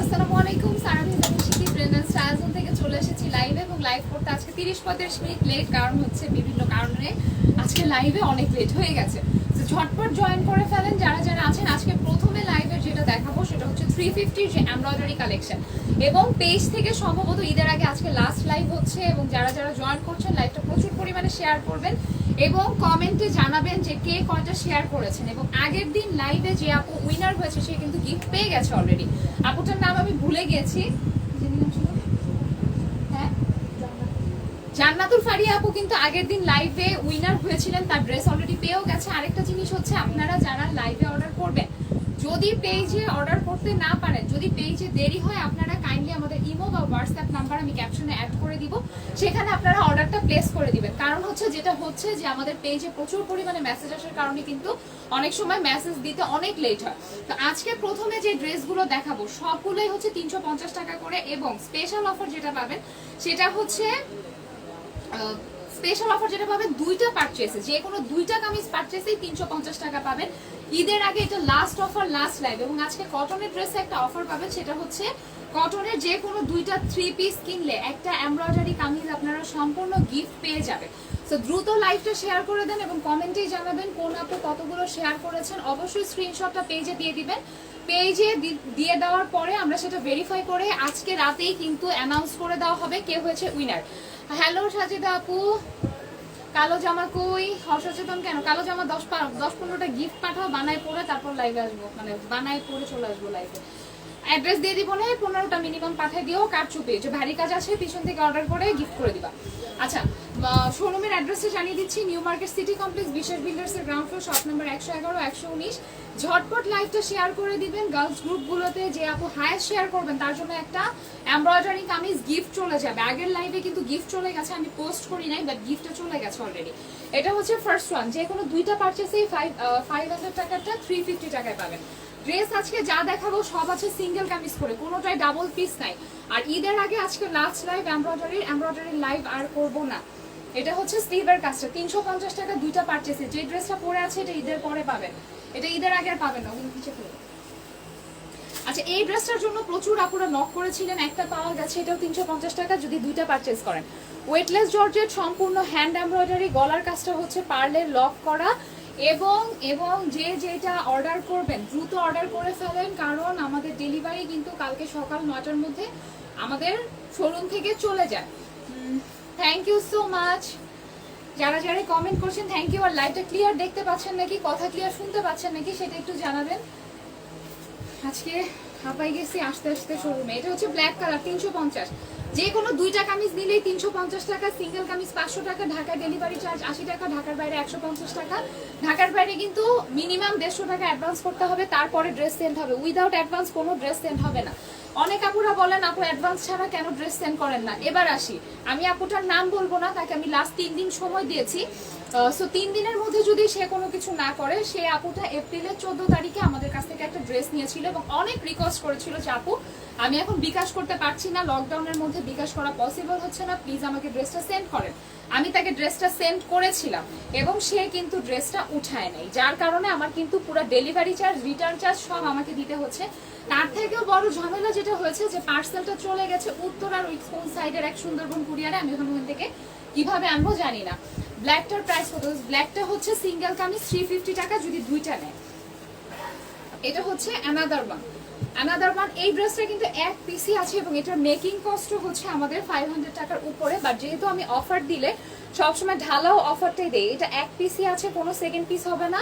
আসসালামু আলাইকুম সারা শিখি ব্রেন্ডান স্টাইলজন থেকে চলে এসেছি লাইভে এবং লাইভ করতে আজকে 30-35 মিনিট লেট কারণ হচ্ছে বিভিন্ন কারণে আজকে লাইভে অনেক লেট হয়ে গেছে। তো ঝটপট জয়েন করে ফেলেন যারা যারা আছেন। আজকে প্রথমে লাইভে যেটা দেখাবো সেটা হচ্ছে 350 যে এমব্রয়ডারি কালেকশন এবং পেজ থেকে সম্ভবত ঈদের আগে আজকে লাস্ট লাইভ হচ্ছে এবং যারা যারা জয়েন করছেন লাইভটা প্রচুর পরিমাণে শেয়ার করবেন এবং কমেন্টে জানাবেন যে কে কয়টা শেয়ার করেছেন। এবং আগের দিন লাইভে যে আপু উইনার হয়েছে সে কিন্তু গিফট পেয়ে গেছে অলরেডি। আপুটার নাম আমি ভুলে গেছি, হ্যাঁ জান্নাতুল ফারিয়া আপু কিন্তু আগের দিন লাইভে উইনার হয়েছিলেন, তার ড্রেস অলরেডি পেয়েও গেছে। আরেকটা জিনিস হচ্ছে আপনারা যারা লাইভে অর্ডার করবেন যদি পেজে অর্ডার করতে না পারেন, যদি পেজে দেরি হয় আপনারা কাইন্ডলি আমাদের ইমো বা হোয়াটসঅ্যাপ নাম্বার আমি ক্যাপশনে অ্যাড করে দিব, সেখানে আপনারা অর্ডারটা প্লেস করে দিবেন। কারণ হচ্ছে যেটা হচ্ছে যে আমাদের পেজে প্রচুর পরিমাণে মেসেজ আসার কারণে কিন্তু অনেক সময় মেসেজ দিতে অনেক লেট হয়। তো আজকে প্রথমে যে ড্রেসগুলো দেখাবো সবগুলোই হচ্ছে 350 টাকা করে এবং স্পেশাল অফার যেটা পাবেন সেটা হচ্ছে স্পেশাল অফার যেটা পাবেন দুইটা পারচেসে, যে কোনো দুইটা কামিজ পারচেসেই 350 টাকা পাবেন। ঈদের আগে এটা লাস্ট অফার, লাস্ট লাইভ। এবং আজকে কটনের ড্রেসে একটা অফার পাবেন, সেটা হচ্ছে কটনের যে কোনো দুইটা 3 পিস কিনলে একটা এমব্রয়ডারি কামিজ আপনারা সম্পূর্ণ গিফট পেয়ে যাবেন। তো দ্রুত লাইভটা শেয়ার করে দেন এবং কমেন্টেই জানাবেন কোন আপু কতগুলো শেয়ার করেছেন। অবশ্যই স্ক্রিনশটটা পেজে দিয়ে দিবেন। পেজে দিয়ে দেওয়ার পরে আমরা সেটা ভেরিফাই করে আজকে রাতেই কিন্তু অ্যানাউন্স করে দেওয়া হবে কে হয়েছে উইনার। হ্যালো সাজিদা আপু, কালো জামা কই? অসচেতন কেন? কালো জামা 10-15টা গিফট পাঠাও, বানায় পরে তারপর লাইভে আসবো, মানে বানায় পরে চলে আসবো লাইভে। অ্যাড্রেস দিয়ে দিব না, 15টা মিনিমাম পাঠিয়ে দিও। কারচুপি যে ভারী কাজ আছে পিছন থেকে অর্ডার করে গিফট করে দিবা। আচ্ছা, শোরুমের অ্যাড্রেসটা জানিয়ে দিচ্ছি, নিউ মার্কেট সিটি কমপ্লেক্স, বিশেষ বিল্ডার্সের গ্রাউন্ড ফ্লোর, শপ নাম্বার 111-119। ঝটপট লাইভটা শেয়ার করে দিবেন গার্লস গ্রুপগুলোতে। যে আপু হায়েস্ট শেয়ার করবেন তার জন্য একটা এমব্রয়ডারি কামিজ গিফট চলে যাবে। আগের লাইভে কিন্তু গিফট চলে গেছে, আমি পোস্ট করি নাই, বাট গিফটটা চলে গেছে অলরেডি। এটা হচ্ছে ফার্স্ট ওয়ান, যে কোনো দুইটা পারচেসেই 500 টাকাটা 350 টাকায় পাবেন। ড্রেস আজকে যা দেখাবো সব আছে সিঙ্গেল কামিজ করে, কোনোটাই ডাবল পিস নাই। আর ঈদের আগে আজকে লাস্ট লাইভ এমব্রয়ডারি লাইভ আর করব না। এটা হচ্ছে স্লিভের কাজটা 350 টাকা দুইটা পারচেসে। যে ড্রেসটা পরে আছে এটা ঈদের পরে পাবেন, এটা ঈদের আগে আর পাবেন না। আচ্ছা, এই ড্রেসটার জন্য প্রচুর আপুরা নক করেছিলেন, একটা পাওয়া গেছে, এটাও 350 টাকা যদি দুইটা পারচেস করেন। ওয়েটলেস জর্জেট, সম্পূর্ণ হ্যান্ড এমব্রয়ডারি, গলার কাজটা হচ্ছে পার্লের লক করা। এবং যে যেটা অর্ডার করবেন দ্রুত অর্ডার করে ফেলেন, কারণ আমাদের ডেলিভারি কিন্তু কালকে সকাল 9টার মধ্যে আমাদের শোরুম থেকে চলে যায়। থ্যাংক ইউ সো মাচ যারা যারা কমেন্ট করছেন, থ্যাংক ইউ। আর লাইভটা ক্লিয়ার দেখতে পাচ্ছেন নাকি, কথা ক্লিয়ার শুনতে পাচ্ছেন নাকি সেটা একটু জানাবেন। আজকে হাঁপাই গেছি আসতে আসতে শোরুমে। এটা হচ্ছে ব্ল্যাক কালার 350, যে কোনো দুইটা কামিজ নিলেই 350 টাকা, সিঙ্গেল কামিজ 500 টাকা, ঢাকায় ডেলিভারি চার্জ 80 টাকা, ঢাকার বাইরে 150 টাকা। ঢাকার বাইরে কিন্তু মিনিমাম 150 টাকা অ্যাডভান্স করতে হবে, তারপরে ড্রেস সেন্ড হবে। উইদাউট অ্যাডভান্স কোনো ড্রেস সেন্ড হবে না। অনেক আপুরা বলেন আপু অ্যাডভান্স ছাড়া কেন ড্রেস সেন্ড করেন না। এবার আসি, আমি আপুটার নাম বলবো না, তাকে আমি লাস্ট 3 দিন সময় দিয়েছি। সো 3 দিনের মধ্যে যদি সে কোনো কিছু না করে, সে আপুটা এপ্রিলের 14 তারিখে আমাদের কাছ থেকে একটা ড্রেস নিয়েছিল এবং অনেক রিকোয়েস্ট করেছিল যে আপু আমি এখন বিকাশ করতে পারছি না, লকডাউনের মধ্যে বিকাশ করা পসিবল হচ্ছে না, প্লিজ আমাকে ড্রেসটা সেন্ড করেন। আমি তাকে ড্রেসটা সেন্ড করেছিলাম এবং সে কিন্তু ড্রেসটা উঠায় নাই, যার কারণে আমার কিন্তু পুরো ডেলিভারি চার্জ, রিটার্ন চার্জ সব আমাকে দিতে হচ্ছে। তার থেকেও বড় ঝামেলা যেটা হয়েছে যে পার্সেলটা চলে গেছে উত্তরার ওই কোন সাইডের এক সুন্দরবন কুরিয়ারে, আমি এখন ওখান থেকে কিভাবে আনবো জানি না। ব্ল্যাকটার প্রাইস কত? ব্ল্যাকটা হচ্ছে সিঙ্গেল কামিজ 350 টাকা যদি দুইটা নেয়। এটা হচ্ছে অ্যানাদার ওয়ান। এই ড্রেসটা কিন্তু এক পিসই আছে এবং এটার মেকিং কস্ট হচ্ছে আমাদের 500 টাকার উপরে। বাট যেহেতু আমি অফার দিলে সবসময় ঢালাও অফারটাই দেই, এটা এক পিসই আছে, কোনো সেকেন্ড পিস হবে না।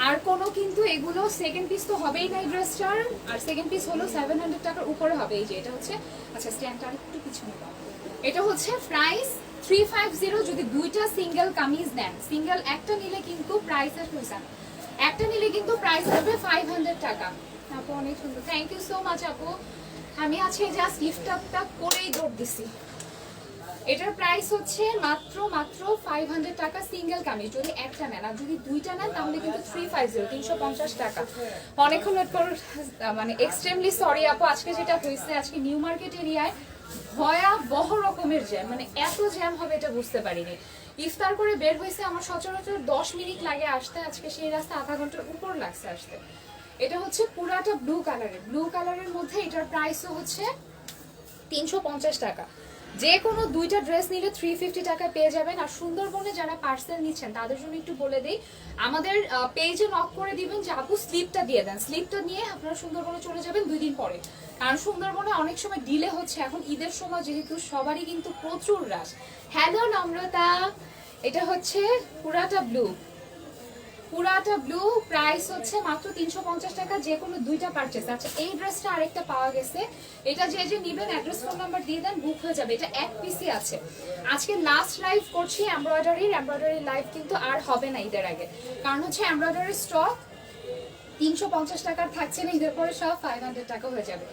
আর কোনো কিন্তু এগুলো সেকেন্ড পিস তো হবেই না এই ড্রেসটার, আর সেকেন্ড পিস হলো 700 টাকার উপরে হবে। এই যে এটা হচ্ছে, আচ্ছা স্ট্যান্ডটা একটু পিছনে দাও। এটা হচ্ছে প্রাইস 350 যদি দুইটা সিঙ্গেল কামিজ নেন। সিঙ্গেল একটা নিলে কিন্তু প্রাইসের পয়সা, একটা নিলে কিন্তু প্রাইস হবে 500 টাকা। আপু অনেক সুন্দর, থ্যাংক ইউ সো মাচ আপু। আমি আজকে জাস্ট গিফট আপটা করেই দৌড় দিছি। এটার প্রাইস হচ্ছে মাত্র 500 টাকা সিঙ্গেল কামিজ যদি একটা নেন, আর যদি দুইটা নেন তাহলে কিন্তু 350 টাকা। অনেকক্ষণ ওয়েট কর, মানে এক্সট্রিমলি সরি আপু। আজকে যেটা হয়েছে, আজকে নিউ মার্কেট এরিয়ায় ভয়াবহ রকমের জ্যাম, মানে এত জ্যাম হবে এটা বুঝতে পারিনি। ইফতার করে বের হয়েছে, আমার সচরাচর 10 মিনিট লাগে আসতে, আজকে সেই রাস্তা আধা ঘন্টার উপর লাগছে আসতে। এটা হচ্ছে পুরাটা ব্লু কালারের মধ্যে এটার প্রাইসও হচ্ছে 350 টাকা। যে কোনো দুইটা ড্রেস নিলে 350 টাকায় পেয়ে যাবেন। আর সুন্দরবনে যারা পার্সেল নিচ্ছেন তাদের জন্য একটু বলে দিই, আমাদের পেজে নক করে দিবেন যে আপু স্লিপটা দিয়ে দেন, স্লিপটা নিয়ে আপনারা সুন্দরবনে চলে যাবেন 2 দিন পরে। কারণ সুন্দরবনে অনেক সময় ডিলে হচ্ছে, এখন ঈদের সময় যেহেতু সবারই কিন্তু প্রচুর রাশ। হ্যালো নম্রতা, এটা হচ্ছে পুরাটা ব্লু, প্রাইস হচ্ছে মাত্র 350 টাকা, যে কোনো দুইটা পারচেজ। আচ্ছা এই ড্রেসটা আরেকটা পাওয়া গেছে, এটা যে নিবেন অ্যাড্রেস ফোন নাম্বার দিয়ে দেন, বুক হয়ে যাবে। এটা এক পিসি আছে। আজকে লাস্ট লাইভ করছি এমব্রয়ডারি লাইভ কিন্তু আর হবে না ঈদের আগে, কারণ হচ্ছে এমব্রয়ডারির স্টক 350 টাকার থাকছে না, ঈদের পরে সব 500 টাকা হয়ে যাবে।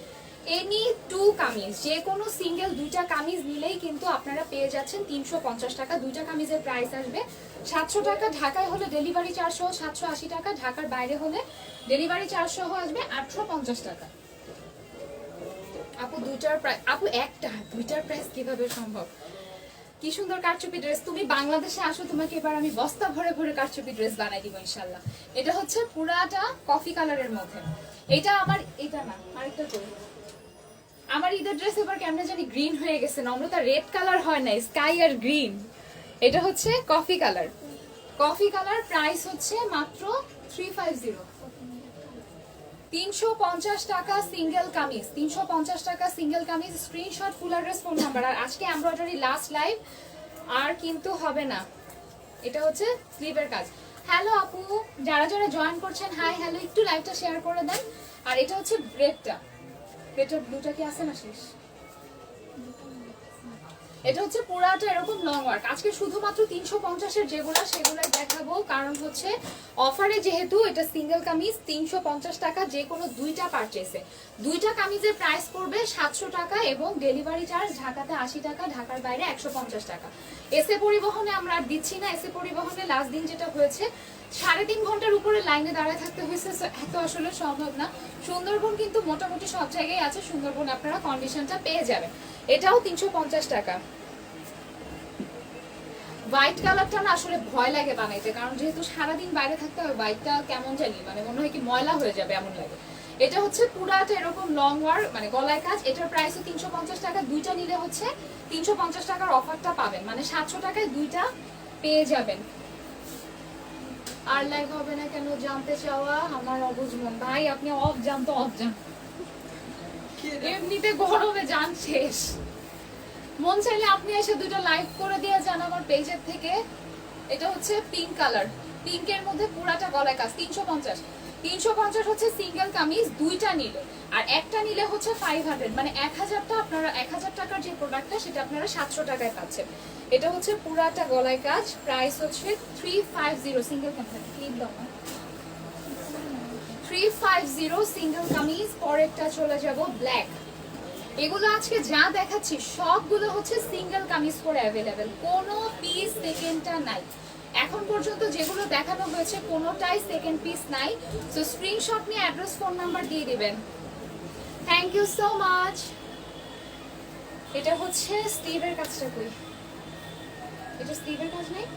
এনি টু কামিজ, যে কোনো সিঙ্গেল দুইটা কামিজ নিলেই কিন্তু আপনারা পেয়ে যাচ্ছেন 350 টাকা। দুইটা কামিজের প্রাইস আসবে 700 টাকা, ঢাকায় হলে ডেলিভারি চার্জ সহ 780 টাকা, ঢাকার বাইরে হলে ডেলিভারি চার্জ সহ আসবে 850 টাকা। আপু দুইটার প্রাইস, আপু দুইটার প্রাইস কিভাবে সম্ভব? কি সুন্দর কারচুপি ড্রেস, তুমি বাংলাদেশে আসো, তোমাকে এবার আমি বস্তা ভরে ভরে কারচুপি ড্রেস বানাই দিব ইনশাল্লাহ। এটা হচ্ছে পুরাটা কফি কালারের মধ্যে, এটা না আরেকটা করি। আমার ঈদের ড্রেস এবার কেমনে জানি গ্রিন হয়ে গেছে, নম্রতা রেড কালার হয় না, স্কাই আর গ্রিন। এটা হচ্ছে কফি কালার, প্রাইস হচ্ছে মাত্র 350 টাকা সিঙ্গেল কামিজ, 350 টাকা single kameez. Screenshot, full address, phone number. আর আজকে এমব্রয়ডারি লাস্ট লাইভ, আর কিন্তু হবে না। এটা হচ্ছে স্লিভের কাজ। হ্যালো আপু, যারা যারা জয়েন করছেন হাই হ্যালো, একটু লাইভটা শেয়ার করে দেন। আর এটা হচ্ছে রেডটা ব্লুটা কি আছে না শেষ? এটা হচ্ছে পুরাটা এরকম লং ওয়ার্ক। আজকে শুধুমাত্র 350 এর সেগুলাই দেখাবো, কারণ হচ্ছে অফারে যেহেতু এটা সিঙ্গেল কামিজ 350 টাকা, যে কোনো দুইটা পারচেসে। দুইটা কামিজের প্রাইস পড়বে 700 টাকা এবং ডেলিভারি চার্জ ঢাকাতে 80 টাকা, ঢাকার বাইরে 150 টাকা। এসে পরিবহনে আমরা আর দিচ্ছি না, এসে পরিবহনে লাস্ট দিন যেটা হয়েছে 3.5 ঘন্টার উপরে লাইনে দাঁড়ায় থাকতে হয়েছে, এত আসলে সম্ভব না। সুন্দরবন কিন্তু মোটামুটি সব জায়গায় আছে, সুন্দরবন আপনারা কন্ডিশনটা পেয়ে যাবেন। এটাও 350 টাকা। হোয়াইট কালারটা না আসলে ভয় লাগে বানাইতে, কারণ যেহেতু সারাদিন বাইরে থাকতে হয়, হোয়াইটটা কেমন জানি মানে মনে হয় কি ময়লা হয়ে যাবে এমন লাগে। এটা হচ্ছে পুরাটা এরকম লং ওয়ার্ক মানে গলায় কাজ, এটার প্রাইসও 350 টাকা। দুইটা নিলে হচ্ছে 350 টাকার অফারটা পাবেন, মানে 700 টাকায় দুইটা পেয়ে যাবেন। আর লাইভ হবে না কেন জানতে চাওয়া আমার অবুঝ মন। ভাই আপনি অফ যান তো, অফ যান, এমনিতে গরমে যান শেষ। মন চাইলে আপনি এসে দুটো লাইভ করে দিয়ে যান আমার পেজের থেকে। এটা হচ্ছে পিঙ্ক কালার, পিঙ্কের মধ্যে পুরাটা গলায় কাজ। 350 হচ্ছে সিঙ্গেল কামিজ দুইটা নিলে, আর একটা নিলে হচ্ছে 500, মানে 1000টা আপনারা 1000 টাকার যে প্রোডাক্টটা সেটা আপনারা 700 টাকায় পাচ্ছেন। এটা হচ্ছে পুরাটা গলায় কাজ, প্রাইস হচ্ছে 350 সিঙ্গেল কামিজ। 350 সিঙ্গেল কামিজ। পরেরটা চলে যাব ব্ল্যাক। এগুলো আজকে যা দেখাচ্ছি সবগুলো হচ্ছে সিঙ্গেল কামিজ করে অ্যাভেলেবেল, কোনো পিস সেকেন্ডটা নাই। এখন পর্যন্ত যেগুলো দেখানো হয়েছে কোনোটাই সেকেন্ড পিস নাই। সো স্ক্রিনশট নিয়ে অ্যাড্রেস ফোন নাম্বার দিয়ে দিবেন। Thank you so much. এটা হচ্ছে স্টিভের কাজটা কই? এটা স্টিভের কাজ নেই?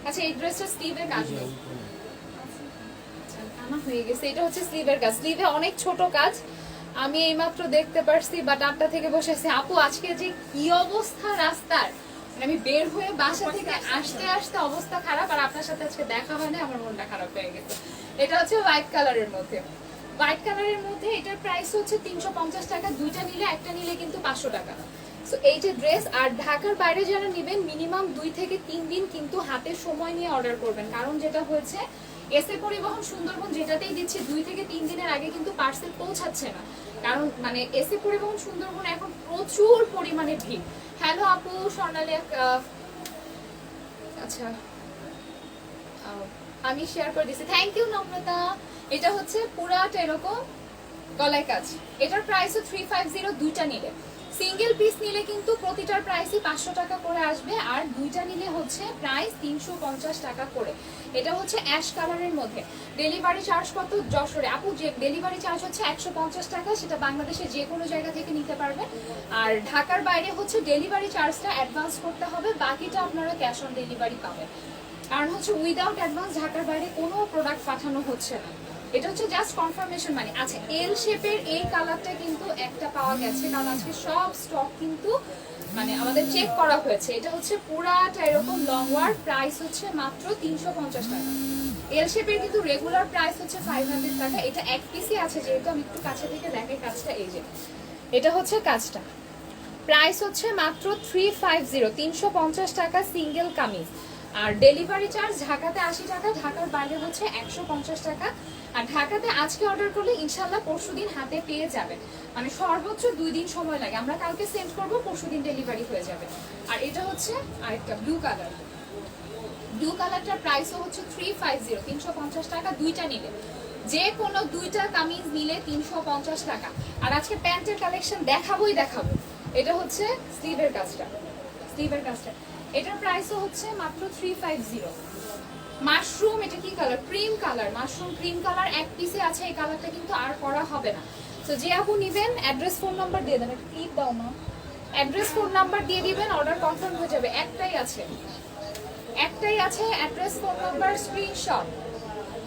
আচ্ছা এই ড্রেসটা স্টিভের কাজ নেই, আনা হয়ে গেছে। এটা হচ্ছে স্লিভের কাজ, স্লিভে অনেক ছোট কাজ আমি এইমাত্র দেখতে পারছি, বাট 8টা থেকে বসে আছি। আপু আজকে যে কি অবস্থা রাস্তার, মানে আমি বের হয়ে বাসা থেকে আসতে আসতে অবস্থা খারাপ, আর আপনার সাথে আজকে দেখা হয় না, আমার মনটা খারাপ হয়ে গেছে। এটা হচ্ছে হোয়াইট কালারের মধ্যে, এটার প্রাইস হচ্ছে 350 টাকা। দুইটা নিলে, একটা নিলে কিন্তু 500 টাকা। সো এই যে ড্রেস, আর ঢাকার বাইরে যারা নেবেন মিনিমাম 2 থেকে 3 দিন কিন্তু হাতে সময় নিয়ে অর্ডার করবেন, কারণ যেটা হয়েছে এসে পরিবহন সুন্দরবন যেটাতেই দিচ্ছে 2 থেকে 3 দিনের আগে কিন্তু পার্সেল পৌঁছাচ্ছে না, কারণ মানে এসে পরিবহন সুন্দরবন এখন প্রচুর পরিমাণে ভিড়। হ্যালো আপু স্বর্ণালী, আচ্ছা আমি শেয়ার করে দিচ্ছি, থ্যাংক ইউ নম্রতা। এটা হচ্ছে পুরাটা এরকম গলায় কাজ, এটার প্রাইসও 350 দুইটা নিলে। সিঙ্গেল পিস নিলে কিন্তু প্রতিটার প্রাইসই 500 টাকা করে আসবে, আর দুইটা নিলে হচ্ছে প্রাইস 350 টাকা করে। এটা হচ্ছে অ্যাশ কালারের মধ্যে। ডেলিভারি চার্জ কত যশোরে? আপু যে ডেলিভারি চার্জ হচ্ছে 150 টাকা, সেটা বাংলাদেশে যে কোনো জায়গা থেকে নিতে পারবেন। আর ঢাকার বাইরে হচ্ছে ডেলিভারি চার্জটা অ্যাডভান্স করতে হবে, বাকিটা আপনারা ক্যাশ অন ডেলিভারি পাবেন। কারণ হচ্ছে উইদাউট অ্যাডভান্স ঢাকার বাইরে কোনো প্রোডাক্ট পাঠানো হচ্ছে না। এটা হচ্ছে জাস্ট কনফার্মেশন মানে। আচ্ছা এল শেপের এই কালারটা কিন্তু একটা পাওয়া গেছে, কারণ আজকে সব স্টক কিন্তু মানে আমাদের চেক করা হয়েছে। এটা হচ্ছে পুরাটা এরকম লং ওয়ার, প্রাইস হচ্ছে মাত্র 350 টাকা। এল শেপের কিন্তু রেগুলার প্রাইস হচ্ছে 500 টাকা। এটা এক পিসই আছে, যেহেতু আমি একটু কাছে থেকে দেখাই কাজটা। এই যে এটা হচ্ছে কাজটা, প্রাইস হচ্ছে মাত্র 350, 350 টাকা সিঙ্গেল কামিজ। আর ডেলিভারি চার্জ ঢাকাতে 80 টাকা, ঢাকার বাইরে হচ্ছে 150 টাকা। আর ঢাকাতে আজকে অর্ডার করলে ইনশাল্লাহ পরশুদিন হাতে পেয়ে যাবেন, মানে সর্বোচ্চ 2 দিন সময় লাগে। আমরা কালকে সেন্ড করবো, পরশুদিন ডেলিভারি হয়ে যাবে। আর এটা হচ্ছে আরেকটা ব্লু কালার, ব্লু কালারটার প্রাইসও হচ্ছে 350, 350 টাকা দুইটা নিলে। যে কোনো দুইটা কামিজ নিলে 350 টাকা। আর আজকে প্যান্টের কালেকশন দেখাবোই দেখাবো। এটা হচ্ছে স্লিভের কাজটা, স্লিভের কাজটা এটার প্রাইসও হচ্ছে মাত্র 350। মাশরুম, এটা কি colour? Cream colour, mushroom cream colour এক পিসে আছে। এই কালারটা কিন্তু আর করা হবে না। তো যে আপু নিবেন অ্যাড্রেস ফোন নাম্বার দিয়ে দেন, একটা ক্লিপ দাও মা। অ্যাড্রেস ফোন নাম্বার দিয়ে দিবেন, অর্ডার কনফার্ম হয়ে যাবে। একটাই আছে, একটাই আছে, অ্যাড্রেস ফোন নাম্বার স্ক্রিনশট।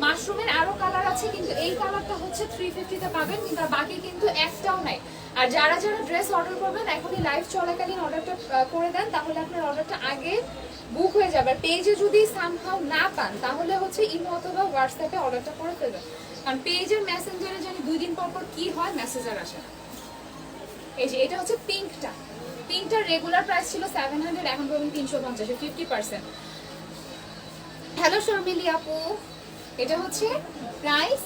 মাশরুমের আরো কালার আছে, কিন্তু এই কালারটা হচ্ছে 350 তে পাবেন, কিন্তু বাকি কিন্তু একটাও নাই। আর যারা যারা ড্রেস অর্ডার করবেন এখনই লাইভ চলাকালীন অর্ডারটা করে দেন, তাহলে আপনার অর্ডারটা আগে বুক হয়ে যাবে। পেজে যদি সামহাউ না পান তাহলে হচ্ছে ইমো অথবা হোয়াটসঅ্যাপে অর্ডারটা করে ফেলবেন, কারণ পেজের মেসেঞ্জারে জানি 2 দিন পর পর কি হয়, মেসেজ আর আসে না। এই যে এটা হচ্ছে পিঙ্কটা, পিঙ্কটার রেগুলার প্রাইস ছিল 700, এখন পাবেন 350, 50%। হ্যালো শর্মিলি আপু, এটা হচ্ছে প্রাইস,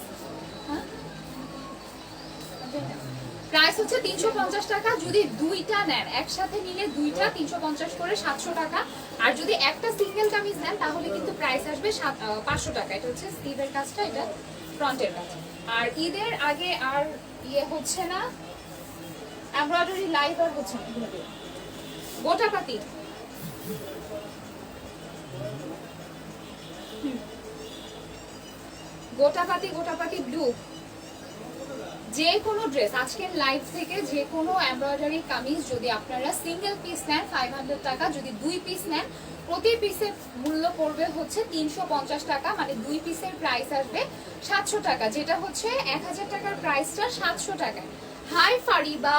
প্রাইস হচ্ছে 350 টাকা। যদি দুইটা নেন একসাথে নিলে দুইটা 350 করে 700 টাকা। আর যদি একটা সিঙ্গেল কামিজ নেন তাহলে কিন্তু প্রাইস আসবে 500 টাকা। এটা হচ্ছে স্লিভের কাজটা, এটা ফ্রন্টের কাজ। আর ঈদের আগে আর ইয়ে হচ্ছে না, এমব্রয়ডারি লাইভ আর হচ্ছে না। গোটাপাতি, গোটাপাতি, গোটাপাতি ব্লু। যে কোনো ড্রেস আজকের লাইভ থেকে যে কোনো এমব্রয়ডারি কামিজ যদি আপনারা সিঙ্গেল পিস নেন 500 টাকা, যদি 2 পিস নেন প্রতি পিসের মূল্য পড়বে হচ্ছে 350 টাকা, মানে 2 পিসের প্রাইস আসবে 700 টাকা, যেটা হচ্ছে 1000 টাকার প্রাইসটা 700 টাকায়। Hi Fariba,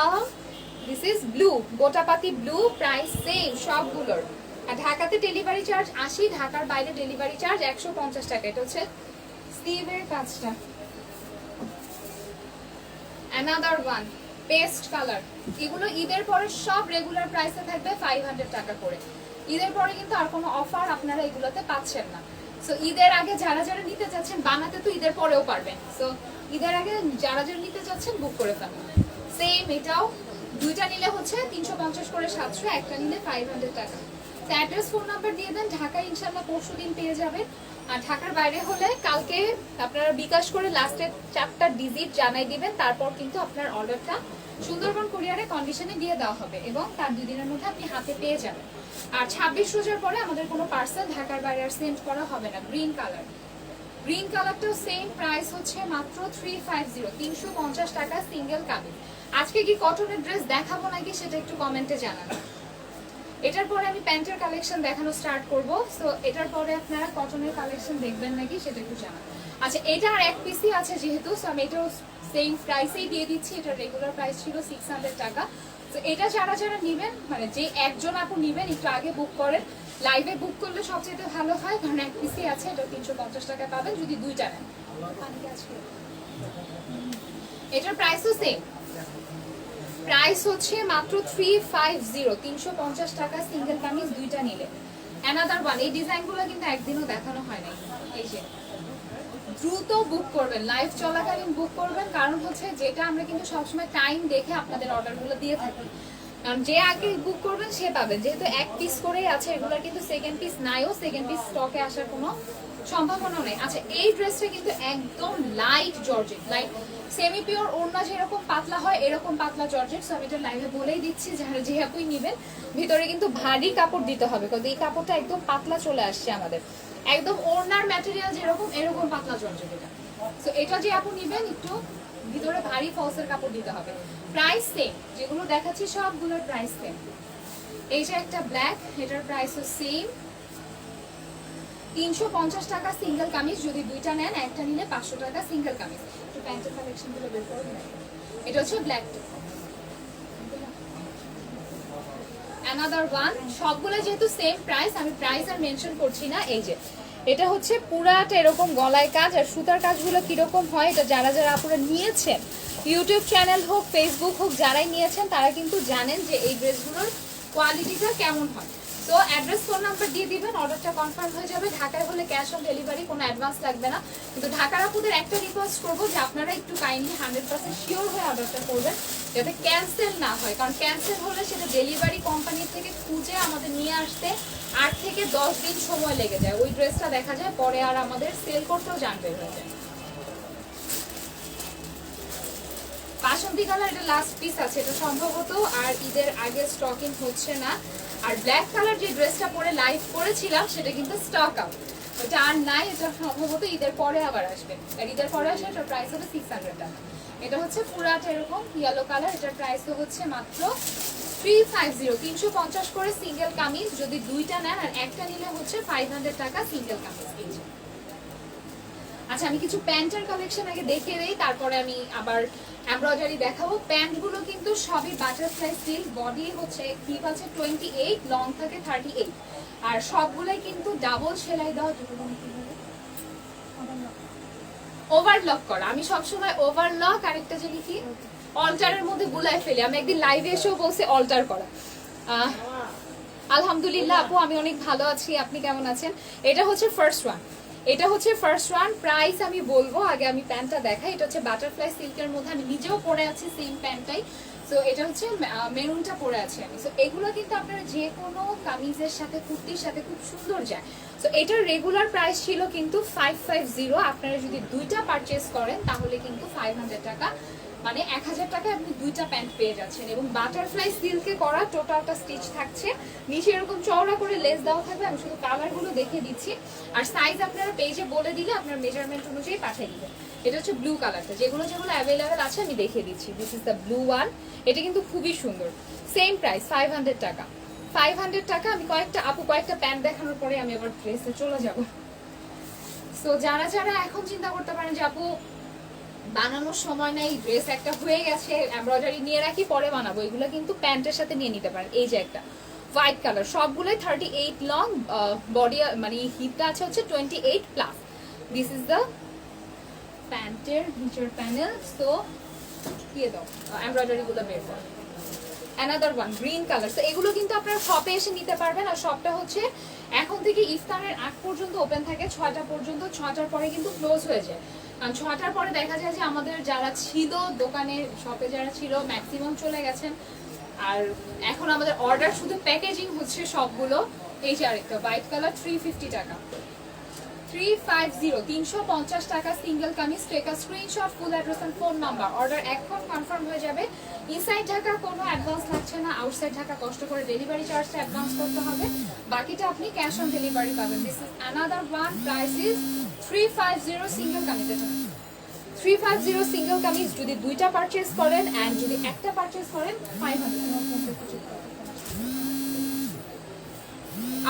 this is blue, গোটাপাতি ব্লু, প্রাইস সেম সবগুলোর। আর ঢাকাতে ডেলিভারি চার্জ 80, ঢাকার বাইরে ডেলিভারি চার্জ 150 টাকা। এটা হচ্ছে স্লিভের কাজটা। অ্যানাদার ওয়ান পেস্ট কালার, এগুলো ঈদের পরে সব রেগুলার প্রাইসে থাকবে 500 টাকা করে। ঈদের পরে কিন্তু আর কোনো অফার আপনারা এগুলোতে পাচ্ছেন না। সো ঈদের আগে যারা যারা নিতে চাচ্ছেন, বানাতে তো ঈদের পরেও পারবেন, সো ঈদের আগে যারা যারা নিতে চাচ্ছেন বুক করে ফেলুন। সেম এটাও দুইটা নিলে হচ্ছে 350 করে 700, একটা নিলে 500 টাকা। তো অ্যাড্রেস ফোন নাম্বার দিয়ে দেন, ঢাকায় ইনশাল্লাহ পরশুদিন পেয়ে যাবেন। আর ঢাকার বাইরে হলে কালকে আপনারা বিকাশ করে লাস্টের 4টা ডিজিট জানাই দিবেন, তারপর কিন্তু আপনার অর্ডারটা সুন্দরবন কুরিয়ারে কন্ডিশনে দিয়ে দেওয়া হবে এবং তার 2 দিনের মধ্যে আপনি হাতে পেয়ে যাবেন। আর 26 রোজার পরে আমাদের কোনো পার্সেল ঢাকার বাইরে আর সেন্ড করা হবে না। গ্রিন কালার, গ্রিন কালারটাও সেম প্রাইস হচ্ছে মাত্র 350, 350 টাকা সিঙ্গেল কামিজ। আজকে কি কটনের ড্রেস দেখাবো নাকি সেটা একটু কমেন্টে জানাবেন। এটার পরে আমি প্যান্টের কালেকশন দেখানো স্টার্ট করব, সো এটার পরে আপনারা কটনের কালেকশন দেখবেন নাকি সেটা একটু জানাবেন। আচ্ছা এটা আর এক পিসই আছে যেহেতু, সো আমি এটাও সেম প্রাইসেই দিয়ে দিচ্ছি। এটা রেগুলার প্রাইস ছিল 600 টাকা। তো এটা যারা যারা নেবেন, মানে যে একজন আপু নেবেন একটু আগে বুক করেন, লাইভে বুক করলে সবচেয়ে ভালো হয়, কারণ এক পিসই আছে। এটা 350 টাকা পাবেন যদি দুইটা নেন। এটার প্রাইসও সেম, প্রাইস হচ্ছে মাত্র 350, 350 টাকা সিঙ্গেল কামিজ দুইটা নিলে। অ্যানাদার ওয়ান, এই ডিজাইনগুলো কিন্তু একদিনও দেখানো হয় নাই। এই যে দ্রুত বুক করবেন, লাইভ চলাকালীন বুক করবেন, কারণ হচ্ছে যেটা আমরা কিন্তু সবসময় টাইম দেখে আপনাদের অর্ডারগুলো দিয়ে থাকি, কারণ যে আগে বুক করবেন সে পাবেন। যেহেতু এক পিস করেই আছে, এগুলোর কিন্তু সেকেন্ড পিস নাইও, সেকেন্ড পিস স্টকে আসার কোনো সম্ভাবনা নেই। আচ্ছা এই ড্রেসটা কিন্তু একদম light georgette, light semi pure, ওড়না যেরকম পাতলা হয় এরকম পাতলা জর্জেট। সো আমি এটা লাইভে বলেই দিচ্ছি, যারা যে আপুই নেবেন ভিতরে কিন্তু ভারী কাপড় দিতে হবে, কারণ এই কাপড়টা একদম পাতলা চলে আসছে আমাদের, একদম ওড়নার ম্যাটেরিয়াল যেরকম এরকম পাতলা জর্জেট এটা। সো এটা যে আপু নেবেন একটু ভিতরে ভারী ফলসের কাপড় দিতে হবে। প্রাইস সেম, যেগুলো দেখাচ্ছি সবগুলোর প্রাইস সেম। এই যে একটা ব্ল্যাক, এটার প্রাইসও সেম। 350 টাকা সিঙ্গেল কামিজ, যদি দুইটা নেন একটা নিলে 500 টাকা সিঙ্গেল কামিজ। একটু প্যান্টের কালেকশনগুলো বের করুন। এটা হচ্ছে ব্ল্যাক অ্যানাদার ওয়ান। সবগুলো যেহেতু সেম প্রাইস, আমি প্রাইস আর মেনশন করছি না। এই যে এটা হচ্ছে পুরাটা এরকম গলায় কাজ, আর সুতার কাজগুলো কিরকম হয় এটা যারা যারা আপনারা নিয়েছেন, ইউটিউব চ্যানেল হোক ফেসবুক হোক, যারাই নিয়েছেন তারা কিন্তু জানেন যে এই ড্রেসগুলোর কোয়ালিটিটা কেমন হয়। তো অ্যাড্রেস ফোন নাম্বার দিয়ে দিবেন, অর্ডারটা কনফার্ম হয়ে যাবে। ঢাকায় হলে ক্যাশ অন ডেলিভারি, কোনো অ্যাডভান্স লাগবে না। কিন্তু ঢাকার আপুদের একটা রিকোয়েস্ট করবো যে আপনারা একটু কাইন্ডলি 100% শিওর হয়ে অর্ডারটা করবেন, যাতে ক্যান্সেল না হয়। কারণ ক্যান্সেল হলে সেটা ডেলিভারি কোম্পানি থেকে খুঁজে আমাদের নিয়ে আসতে 8 থেকে 10 দিন সময় লেগে যায়। ওই ড্রেসটা দেখা যায় পরে আর আমাদের সেল করতেও জানতে হয়ে যায়। বাসন্তী কালার এটা লাস্ট পিস আছে, এটা সম্ভবত আর ঈদের আগে স্টকিং হচ্ছে না। আর ব্ল্যাক কালার যে ড্রেসটা পরে লাইভ করেছিলাম সেটা কিন্তু স্টক আউট, এটা আর নাই। এটা সম্ভবত ঈদের পরে আবার আসবে, আর ঈদের পরে আসলে এটার প্রাইস হবে 600 টাকা। এটা হচ্ছে পুরাটা এরকম ইয়েলো কালার, এটার প্রাইস হচ্ছে মাত্র 350, 350 করে সিঙ্গেল কামিজ, যদি দুইটা নেন, আর একটা নিলে হচ্ছে 500 টাকা সিঙ্গেল কামিজ। আচ্ছা আমি কিছু প্যান্টের কালেকশন আগে দেখিয়ে দেই, তারপরে আমি আবার এমব্রয়ডারি দেখাবো। প্যান্টগুলো কিন্তু সবই বাটারফ্লাই সিল্ক, বডি হচ্ছে হিপ আছে 28, লং থাকে 38, আর সবগুলাই কিন্তু ডাবল সেলাই দেওয়া, ওভারলক করা। আমি সবসময় ওভারলক, আরেকটা জিনিস কি অল্টারের মধ্যে গুলাই ফেলি। আমি একদিন লাইভে এসেও বলছি অল্টার করা। আলহামদুলিল্লাহ আপু আমি অনেক ভালো আছি, আপনি কেমন আছেন? এটা হচ্ছে ফার্স্ট ওয়ান, এটা হচ্ছে ফার্স্ট ওয়ান। প্রাইস আমি বলবো, আগে আমি প্যান্টটা দেখাই। এটা হচ্ছে বাটারফ্লাই সিল্কের মধ্যে, আমি নিজেও পরে আছি সেম প্যান্টটাই। সো এটা হচ্ছে মেরুনটা পরে আছি আমি। সো এগুলো কিন্তু আপনারা যে কোনো কামিজের সাথে কুর্তির সাথে খুব সুন্দর যায়। সো এটার রেগুলার প্রাইস ছিল কিন্তু 550। আপনারা যদি দুইটা পারচেস করেন তাহলে কিন্তু 500 টাকা, মানে 1000 টাকা আপনি দুইটা প্যান্ট পেয়ে যাচ্ছেন। এবং বাটারফ্লাই সিল্কে করা টোটালটা স্টিচ থাকছে, নিচে এরকম চওড়া করে লেস দেওয়া থাকবে। আমি শুধু কালারগুলো দেখে দিচ্ছি, আর সাইজ আপনারা পেজে বলে দিলে আপনার মেজারমেন্ট অনুযায়ী পাঠিয়ে দিবেন। এটা হচ্ছে ব্লু কালারটা, যেগুলো যেগুলো অ্যাভেলেবেল আছে আমি দেখিয়ে দিচ্ছি। This is the blue one, এটা কিন্তু খুবই সুন্দর। সেম প্রাইস 500 টাকা, 500 টাকা। আমি কয়েকটা প্যান্ট দেখানোর পরে আমি আবার ড্রেসে চলে যাব। সো যারা যারা এখন চিন্তা করতে পারেন যে আপু বানানোর সময় নাই, ড্রেস একটা হয়ে গেছে, এমব্রয়ডারি নিয়ে রাখি পরে বানাবো, এগুলো কিন্তু প্যান্টের সাথে নিয়ে নিতে পারেন। এই যে একটা হোয়াইট কালার, সবগুলোই 38 লং, বডি মানে হিপটা আছে হচ্ছে 28 প্লাস। দিস ইজ দ্য প্যান্টের নিচের প্যানেল। সো দিয়ে দাও এমব্রয়ডারি গুলো বের কর। Another one green colour. তো এগুলো কিন্তু আপনারা শপে এসে নিতে পারবেন, আর শপটা হচ্ছে এখন থেকে ইফতারের আগ পর্যন্ত ওপেন থাকে, 6টা পর্যন্ত। 6টার পরে কিন্তু ক্লোজ হয়ে যায়, কারণ 6টার পরে দেখা যায় যে আমাদের যারা ছিল দোকানে শপে যারা ছিল ম্যাক্সিমাম চলে গেছেন, আর এখন আমাদের অর্ডার শুধু প্যাকেজিং হচ্ছে সবগুলো। এই যে আরেকটা হোয়াইট কালার 350 টাকা, 350, 350 টাকা single kameez. Take a screenshot, full address and phone number, order এখন কনফার্ম হয়ে যাবে। ইনসাইড ঢাকা কোনো অ্যাডভান্স লাগছে না, আউটসাইড ঢাকা কষ্ট করে ডেলিভারি চার্জটা অ্যাডভান্স করতে হবে, বাকিটা আপনি ক্যাশ অন ডেলিভারি পাবেন। This is another one, price is 350 single kameez. এটা 350 সিঙ্গেল কামিজ, যদি দুইটা পারচেজ করেন এন্ড যদি একটা পারচেজ করেন 500।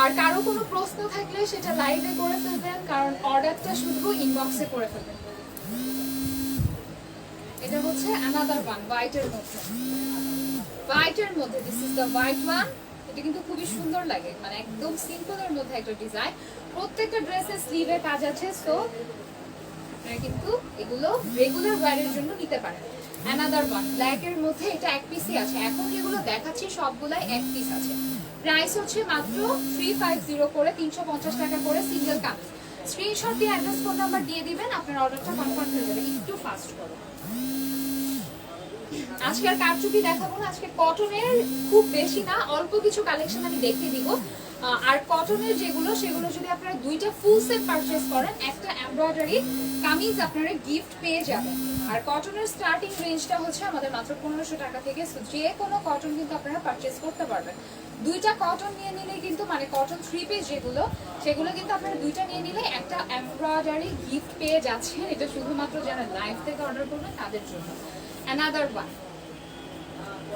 আর কারো কোনো প্রশ্ন থাকলে সেটা লাইভে করে ফেলবেন, কারণ অর্ডারটা শুধু ইনবক্সে করে ফেলবেন। এটা হচ্ছে অ্যানাদার ওয়ান হোয়াইটের মধ্যে, this is the white one. এটা কিন্তু খুবই সুন্দর লাগে, মানে একদম সিম্পলের মধ্যে একটা ডিজাইন। প্রত্যেকটা ড্রেসের স্লিভে কাজ আছে, সো আপনারা কিন্তু এগুলো রেগুলার ওয়্যারের জন্য নিতে পারেন। অ্যানাদার ওয়ান ব্ল্যাকের মধ্যে, এটা এক পিসই আছে, এখন যেগুলো দেখাচ্ছি সবগুলাই এক পিস আছে। প্রাইস হচ্ছে মাত্র 350 করে, 350 টাকা করে সিঙ্গেল কামিজ। স্ক্রিনশট দিয়ে অ্যাড্রেস ফোন নাম্বার দিয়ে দিবেন, আপনার অর্ডারটা কনফার্ম হয়ে যাবে। একটু ফাস্ট করো। আজকে আর কারচুপি দেখাবো না, আজকে কটনের খুব বেশি না, অল্প কিছু কালেকশন আমি দেখিয়ে দিব। আর কটনের যেগুলো সেগুলো যদি আপনারা দুইটা ফুল সেট পারচেজ করেন, একটা এমব্রয়ডারি কামিজ আপনারা গিফট পেয়ে যাবেন। আর কটনের স্টার্টিং রেঞ্জটা হচ্ছে আমাদের মাত্র 1500 টাকা থেকে। যে কোনো কটন কিন্তু আপনারা পারচেজ করতে পারবেন। দুইটা কটন নিয়ে নিলে কিন্তু, মানে কটন 3 পিস যেগুলো, সেগুলো কিন্তু আপনারা দুইটা নিয়ে নিলে একটা এমব্রয়ডারি গিফট পেয়ে যাচ্ছেন। এটা শুধুমাত্র যারা লাইভ থেকে অর্ডার করবেন তাদের জন্য। অ্যানাদার ওয়ান,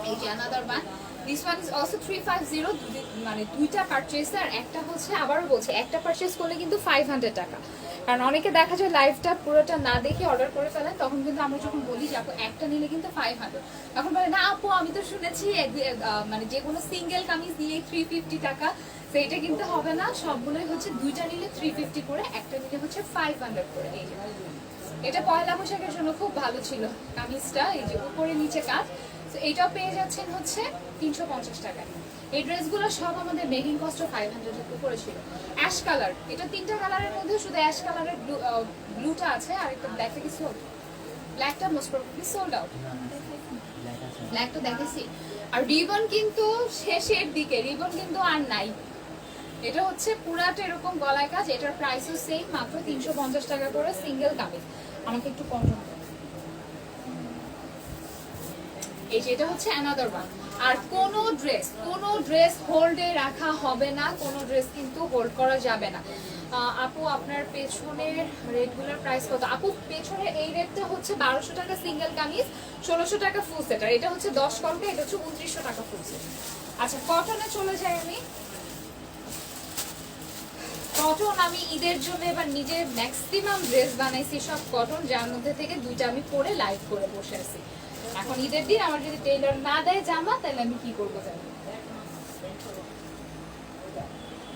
এই যে another one, this one is also 350, মানে দুইটা পারচেজ আর একটা হচ্ছে আবারও বলছে একটা পারচেজ করলে কিন্তু 500 টাকা। কারণ অনেকে দেখা যায় লাইভটা পুরোটা না দেখে অর্ডার করে ফেলেন, তখন কিন্তু আমরা যখন বলি যে আপু একটা নিলে কিন্তু 500, তখন বলে না আপু আমি তো শুনেছি মানে যে কোনো সিঙ্গেল কামিজ নিয়ে 350 টাকা, সেইটা কিন্তু হবে না, সবগুলোই হচ্ছে দুইটা নিলে 350 করে, একটা নিলে হচ্ছে 500 করে। এই যে এটা পয়লা বৈশাখের জন্য খুব ভালো ছিল কামিজটা, এই যে উপরে নিচে কাজ। তো এইটাও পেয়ে যাচ্ছেন হচ্ছে 350 টাকায়। এই ড্রেসগুলো সব আমাদের মেকিং কস্ট 500 এর উপরে ছিল। অ্যাশ কালার, এটা তিনটা কালারের মধ্যে শুধু অ্যাশ কালারের ব্লুটা আছে, আর একটা ব্ল্যাকটা কি সোল্ড, ব্ল্যাকটা মোস্ট প্রবাবলি সোল্ড আউট, ব্ল্যাকটা দেখেছি। আর রিবন কিন্তু শেষের দিকে, রিবন কিন্তু আর নাই। এটা হচ্ছে পুরাটা এরকম গলায় কাজ, এটার প্রাইসও সেম, মাত্র 350 টাকা করে সিঙ্গেল কামিজ। আমাকে একটু কন্ট্রোল করো। এই যে এটা হচ্ছে অ্যানাদার ওয়ান। আর কোনো ড্রেস হোল্ডে রাখা হবে না, কোনো ড্রেস কিন্তু হোল্ড করা যাবে না। আপু আপনার পেছনের রেটগুলোর প্রাইস কত? আপু পেছনের এই রেটটা হচ্ছে 1200 টাকা সিঙ্গেল কামিজ, 1600 টাকা ফুল সেট, আর এটা হচ্ছে 10 কলকা, এটা হচ্ছে 2900 টাকা ফুল সেট। আচ্ছা কটনে চলে যাই আমি। কটন আমি ঈদের জন্য এবার নিজে ম্যাক্সিমাম ড্রেস বানাইছি সব কটন, যার মধ্যে থেকে দুইটা আমি পরে লাইভ করে বসে আছি। এখন ঈদের দিন আমার যদি টেইলর না দেয় জামা, তাহলে আমি কি করবো জানি।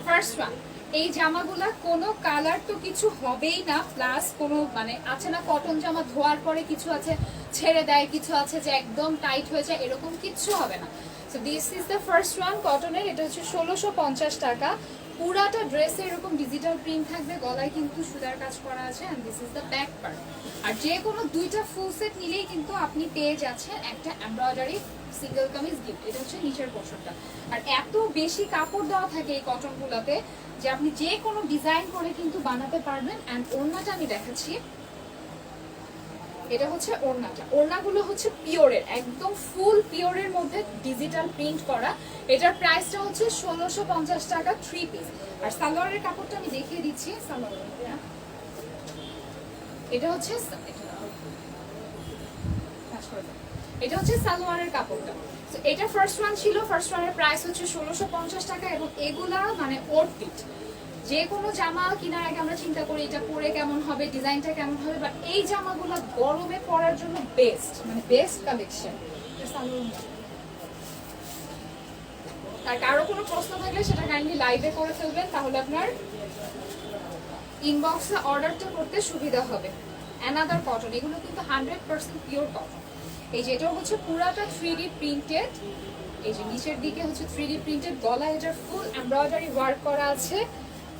ফার্স্ট ওয়ান, এই জামাগুলা কোনো কালার তো কিছু হবেই না, প্লাস কোনো মানে আছে না কটন জামা ধোয়ার পরে কিছু আছে ছেড়ে দেয়, কিছু আছে যে একদম টাইট হয়ে যায়, এরকম কিচ্ছু হবে না। So this is the first one কটনের, এটা হচ্ছে 1650 টাকা। পুরাটা ড্রেসে এরকম ডিজিটাল প্রিন্ট থাকবে, গলায় কিন্তু সুতার কাজ করা আছে, and this is the back part. আর যে কোনো দুইটা ফুল সেট নিলেই কিন্তু আপনি পেয়ে যাচ্ছেন একটা এমব্রয়ডারি সিঙ্গেল কামিজ গিফট। এটা হচ্ছে নিচের পোর্শনটা। আর এত বেশি কাপড় দেওয়া থাকে এই কটনগুলোতে যে আপনি যে কোনো ডিজাইন করে কিন্তু বানাতে পারবেন। এন্ড ওড়নাটা আমি দেখাচ্ছি, এটা হচ্ছে ওড়নাটা। ওড়নাগুলো হচ্ছে পিওরের, একদম ফুল পিওরের মধ্যে ডিজিটাল প্রিন্ট করা। এটার প্রাইসটা হচ্ছে 1650 টাকা 3 পিস। আর সালোয়ারের কাপড়টা আমি দেখিয়ে দিচ্ছি। এটা হচ্ছে সালোয়ারের কাপড়টা। এটা ফার্স্ট ওয়ান ছিল, ফার্স্ট ওয়ানের প্রাইস হচ্ছে 1650 টাকা। এবং এগুলা মানে ওরফিট, যে কোনো জামা কেনার আগে আমরা চিন্তা করি এটা পরে কেমন হবে, ডিজাইনটা কেমন হবে, বাট এই জামাগুলো গরমে পরার জন্য বেস্ট, মানে বেস্ট কালেকশন। আর কারো কোনো প্রশ্ন থাকলে সেটা কাইন্ডলি লাইভে করে ফেলবেন, তাহলে আপনার ইনবক্সে অর্ডারটা করতে সুবিধা হবে। অ্যানাদার কটন, এগুলো কিন্তু 100% পিওর কটন। এই যে এটা হচ্ছে পুরাটা 3D প্রিন্টেড, এই যে নিচের দিকে হচ্ছে 3D প্রিন্টেড, গলা এটার ফুল এমব্রয়ডারি ওয়ার্ক করা আছে।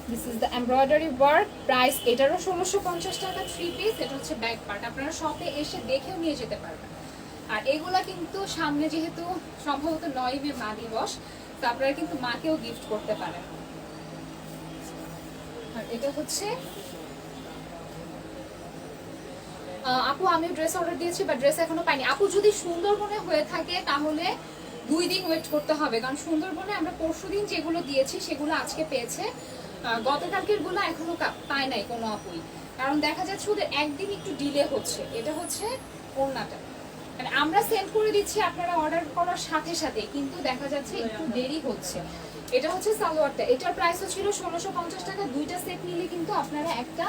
This is the embroidery work. Price এটারও 1650 টাকা 3 পিস। এটা হচ্ছে ব্যাক পার্ট, আপনারা শপে এসে দেখেও নিয়ে যেতে পারবেন। আর এগুলা কিন্তু সামনে যেহেতু সম্ভবত 9 মে মা দিবস, তো আপনারা কিন্তু মাকেও গিফট করতে পারেন। আর এটা হচ্ছে আপু আমি ড্রেস অর্ডার দিয়েছি বা ড্রেস এখনো পাইনি। আপু যদি সুন্দরবনে হয়ে থাকে তাহলে 2 দিন ওয়েট করতে হবে, কারণ সুন্দরবনে আমরা পরশুদিন যেগুলো দিয়েছি সেগুলো আজকে পেয়েছে, গতকালকের গুলো এখনো পায় নাই কোনো আপুই। কারণ দেখা যাচ্ছে ওদের একদিন একটু ডিলে হচ্ছে। এটা হচ্ছে ওড়নাটা, মানে আমরা সেন্ড করে দিচ্ছি আপনারা অর্ডার করার সাথে সাথে, কিন্তু দেখা যাচ্ছে একটু দেরি হচ্ছে। এটা হচ্ছে সালোয়ারটা, এটার প্রাইসও ছিল 1650 টাকা। দুইটা সেট নিলে কিন্তু আপনারা একটা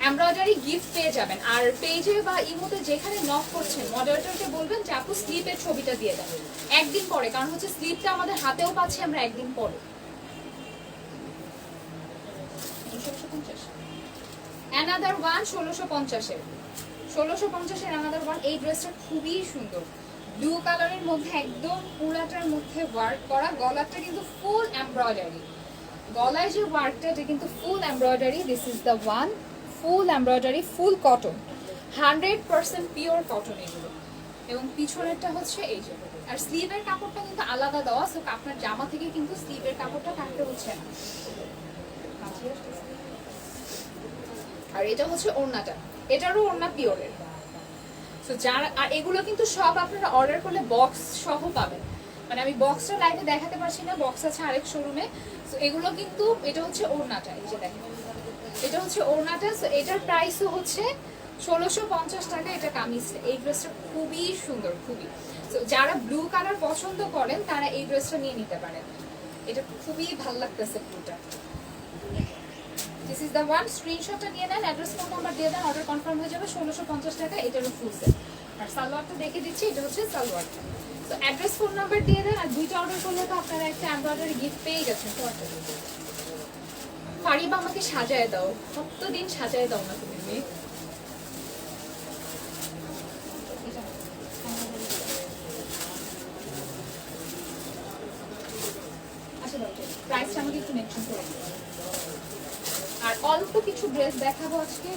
এমব্রয়ডারি গিফট পেয়ে যাবেন। আর পেজে বা ইমোতে যেখানে নক করছেন মডারেটরকে বলবেন যে আপু স্লিপের ছবিটা দিয়ে দেন একদিন পরে, কারণ হচ্ছে স্লিপটা আমাদের হাতেও পাচ্ছি আমরা একদিন পরে। অ্যানাদার ওয়ান 1650-এর, 1650-এর অ্যানাদার ওয়ান। এই ড্রেসটা খুবই সুন্দর, ব্লু কালারের মধ্যে একদম পুরাটার মধ্যে ওয়ার্ক করা। গলাটা কিন্তু ফুল এমব্রয়ডারি, গলায় যে ওয়ার্কটা এটা কিন্তু ফুল embroidery. This is the one, full embroidery, full cotton, 100% pure cotton এগুলো। এবং পিছনেরটা হচ্ছে এই যে, আর স্লিভের কাপড়টা কিন্তু আলাদা দেওয়া, সো আপনার জামা থেকে কিন্তু স্লিভের কাপড়টা কাটতে হচ্ছে না। আর এটা হচ্ছে ওড়নাটা, এটারও ওড়না পিওরের। সো যারা, আর এগুলো কিন্তু সব আপনারা অর্ডার করলে বক্স সহ পাবেন, মানে আমি বক্সটা লাইভে দেখাতে পারছি না, বক্স আছে আরেক শোরুমে। সো এগুলো কিন্তু, এটা হচ্ছে ওড়নাটা, এই যে দেখেন এটা হচ্ছে ওড়নাটা। সো এটার প্রাইসও হচ্ছে 1650 টাকা এটা কামিজটা। এই ড্রেসটা খুবই সুন্দর, খুবই। তো যারা ব্লু কালার পছন্দ করেন তারা এই ড্রেসটা নিয়ে নিতে পারেন, এটা খুবই ভালো লাগতেছে ব্লুটা। দিস ইজ দ্য ওয়ান, স্ক্রিনশটটা নিয়ে নেন, অ্যাড্রেস ফোন নাম্বার দিয়ে দেন, অর্ডার কনফার্ম হয়ে যাবে। 1650 টাকা, এটারও ফুল সেট। আর সালোয়ারটা দেখে দিচ্ছি, এটা হচ্ছে সালোয়ারটা। তো অ্যাড্রেস ফোন নাম্বার দিয়ে দেন, আর দুইটা অর্ডার করলে তো আপনারা একটা এমব্রয়ডারি গিফট পেয়ে গেছেন। ফারিবা আমাকে সাজায় দাও, কতদিন সাজায় দাও না তুমি মেয়ে। প্রাইসটা আমাকে একটু মেনশন করে দিন। আর অল্প কিছু ড্রেস দেখাবো আজকে।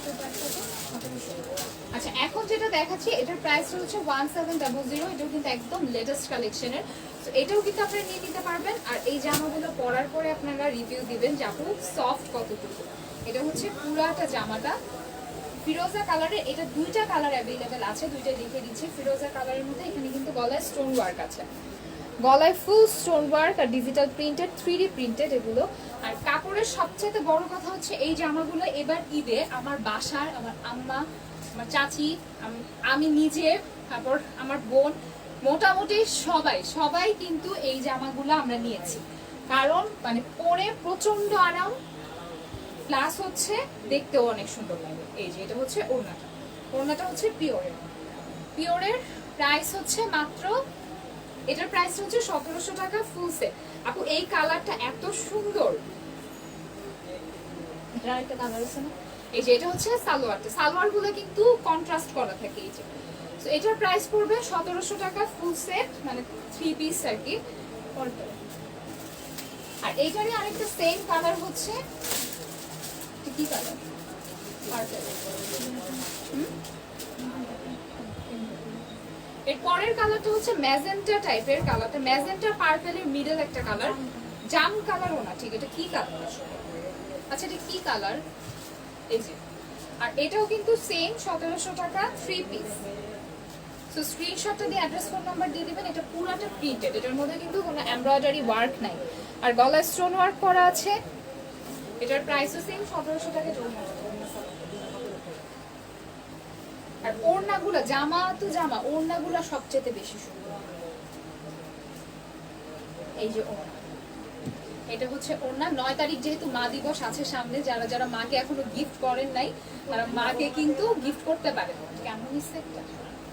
আচ্ছা, এখন যেটা দেখাচ্ছি এটার প্রাইস হচ্ছে 1700। এটাও কিন্তু একদম লেটেস্ট কালেকশনের। তো এটাও কিন্তু আপনারা নিয়ে নিতে পারবেন। আর এই জামাগুলো পরার পরে আপনারা রিভিউ দিবেন যে আপু সফট কতটুকু। এটা হচ্ছে পুরাটা জামাটা ফিরোজা কালারের। এটা দুইটা কালার অ্যাভেলেবেল আছে, দুইটা লিখে দিচ্ছি। ফিরোজা কালারের মধ্যে এখানে কিন্তু গলায় স্টোন ওয়ার্ক আছে, গলায় ফুল স্টোন ওয়ার্ক আর ডিজিটাল প্রিন্টেড, 3D প্রিন্টেড এগুলো। আর কাপড়ের সবচেয়ে বড় কথা হচ্ছে এই জামাগুলো এবার ঈদে আমার বাসার, আমার আম্মা, আমার চাচি, আমি নিজে, তারপর আমার বোন, মোটামুটি সবাই কিন্তু এই জামাগুলো আমরা নিয়েছি। কারণ মানে পরে প্রচন্ড আরাম, প্লাস হচ্ছে দেখতেও অনেক সুন্দর লাগে। এই যে এটা হচ্ছে ওড়নাটা হচ্ছে পিওরের প্রাইস হচ্ছে মাত্র, এটার প্রাইস হচ্ছে 1700 টাকা ফুল সেট। আপু এই কালারটা এত সুন্দর, এটা একটা কালার আছে না, এই যে এটা হচ্ছে সালোয়ারগুলো কিন্তু কন্ট্রাস্ট করা থাকে এই যে। সো এটার প্রাইস পড়বে 1700 টাকা ফুল সেট, মানে 3 পিস আর কি। আর এইটারই আরেকটা সেম কালার হচ্ছে, কি কালার, এর পরের কালারটা হচ্ছে ম্যাজেন্টা টাইপের কালারটা, ম্যাজেন্টা পার্পলের মিডল একটা কালার, জাম কালারও না ঠিক, এটা কি কালার আসলে, আচ্ছা এটা কি কালার, এই যে। আর এটাও কিন্তু সেম 1700 টাকা 3 পিস। সো স্ক্রিনশটটা দিয়ে অ্যাড্রেস ফোন নাম্বার দিয়ে দিবেন। এটা পুরাটা প্রিন্টেড, এটার মধ্যে কিন্তু কোনো এমব্রয়ডারি ওয়ার্ক নাই, আর গলায় স্টোন ওয়ার্ক করা আছে। এটার প্রাইসও সেম 1700 টাকা। আর ওড়নাগুলো, জামা তো জামা, ওড়নাগুলো সবচেয়ে বেশি সুন্দর। এই যে ওড়না, এটা হচ্ছে ওড়না। 9 তারিখ যেহেতু মা দিবস আছে সামনে, যারা মাকে এখনো গিফট করেন নাই তারা মাকে কিন্তু গিফট করতে পারেন। কেমন নিচ্ছে একটা,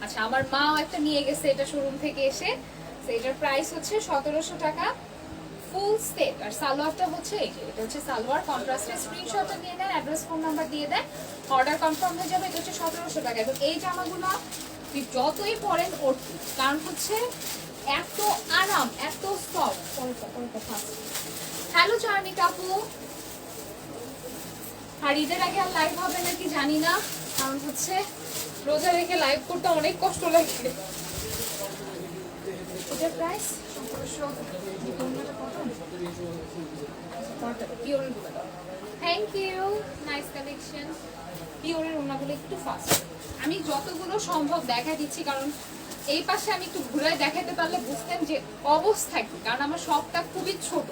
আচ্ছা আমার মাও একটা নিয়ে গেছে এটা শোরুম থেকে এসে। এটার প্রাইস হচ্ছে 1700 টাকা ফুল সেট। আর সালোয়ারটা হচ্ছে এই যে, এটা হচ্ছে সালোয়ার কন্ট্রাস্টের। স্ক্রিনশটটা নিয়ে নেন, অ্যাড্রেস ফোন নাম্বার দিয়ে দেন, অর্ডার কনফার্ম হয়ে যাবে। এটা হচ্ছে 1700 টাকা। এবং এই জামাগুলো যতই পরেন ওঠে, কারণ হচ্ছে এত আরাম, এত সফট। হ্যালো চার্মিক আপু, আর ঈদের আগে আর লাইভ হবে নাকি জানি না, কারণ হচ্ছে রোজা রেখে লাইভ করতে অনেক কষ্ট লাগে। এটার price thank you, nice collection. পিওরের ওনাগুলো একটু ফাস্ট, আমি যতগুলো সম্ভব দেখা দিচ্ছি, কারণ এই পাশে আমি একটু ঘুরায় দেখাতে পারলে বুঝতেন যে অবস্থা কি। কারণ আমার শপটা খুবই ছোট,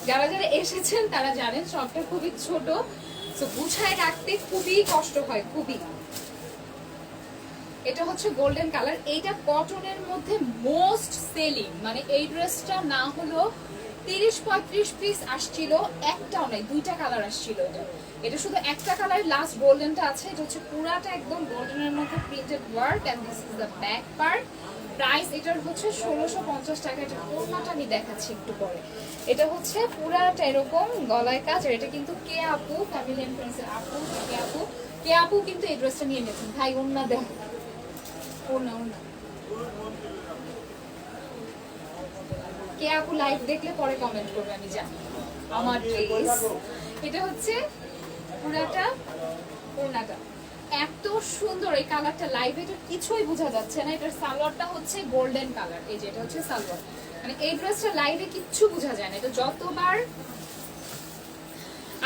যারা এসেছেন তারা জানেন শপটা খুবই ছোট, তো গুছায় রাখতে খুবই কষ্ট হয়, খুবই। এটা হচ্ছে গোল্ডেন কালার, এইটা কটনের মধ্যে মোস্ট সেলিং, মানে এই ড্রেসটা না হলো 30-35 পিস আসছিল, একটাও নাই, দুইটা কালার আসছিল। এটা শুধু একটা কালার, লাস্ট গোল্ডেনটা আছে। এটা হচ্ছে পুরাটা একদম গোল্ডেনের মধ্যে printed work, and this is the back part. Price এটার হচ্ছে 1650 টাকা। এটা ওড়নাটা আমি দেখাচ্ছি একটু পরে। এটা হচ্ছে পুরাটা এরকম গলায় কাজ। আর এটা কিন্তু কে আপু, ফ্যামিলি এন্ড ফ্রেন্ডসের আপু, কে আপু কিন্তু এই ড্রেসটা নিয়ে নিয়েছেন। ভাই ওড়না দেখ, ওড়না কে আপু লাইভ দেখলে পরে কমেন্ট করবে, আমি জানি। আমার ড্রেস এটা হচ্ছে পুরাটা ওড়নাটা এত সুন্দর, এই কালারটা লাইভে তো কিছুই বোঝা যাচ্ছে না। এটার সালোয়ারটা হচ্ছে গোল্ডেন কালার, এই যে এটা হচ্ছে সালোয়ার, মানে এই ড্রেসটা লাইভে কিচ্ছু বোঝা যায় না। এটা যতবার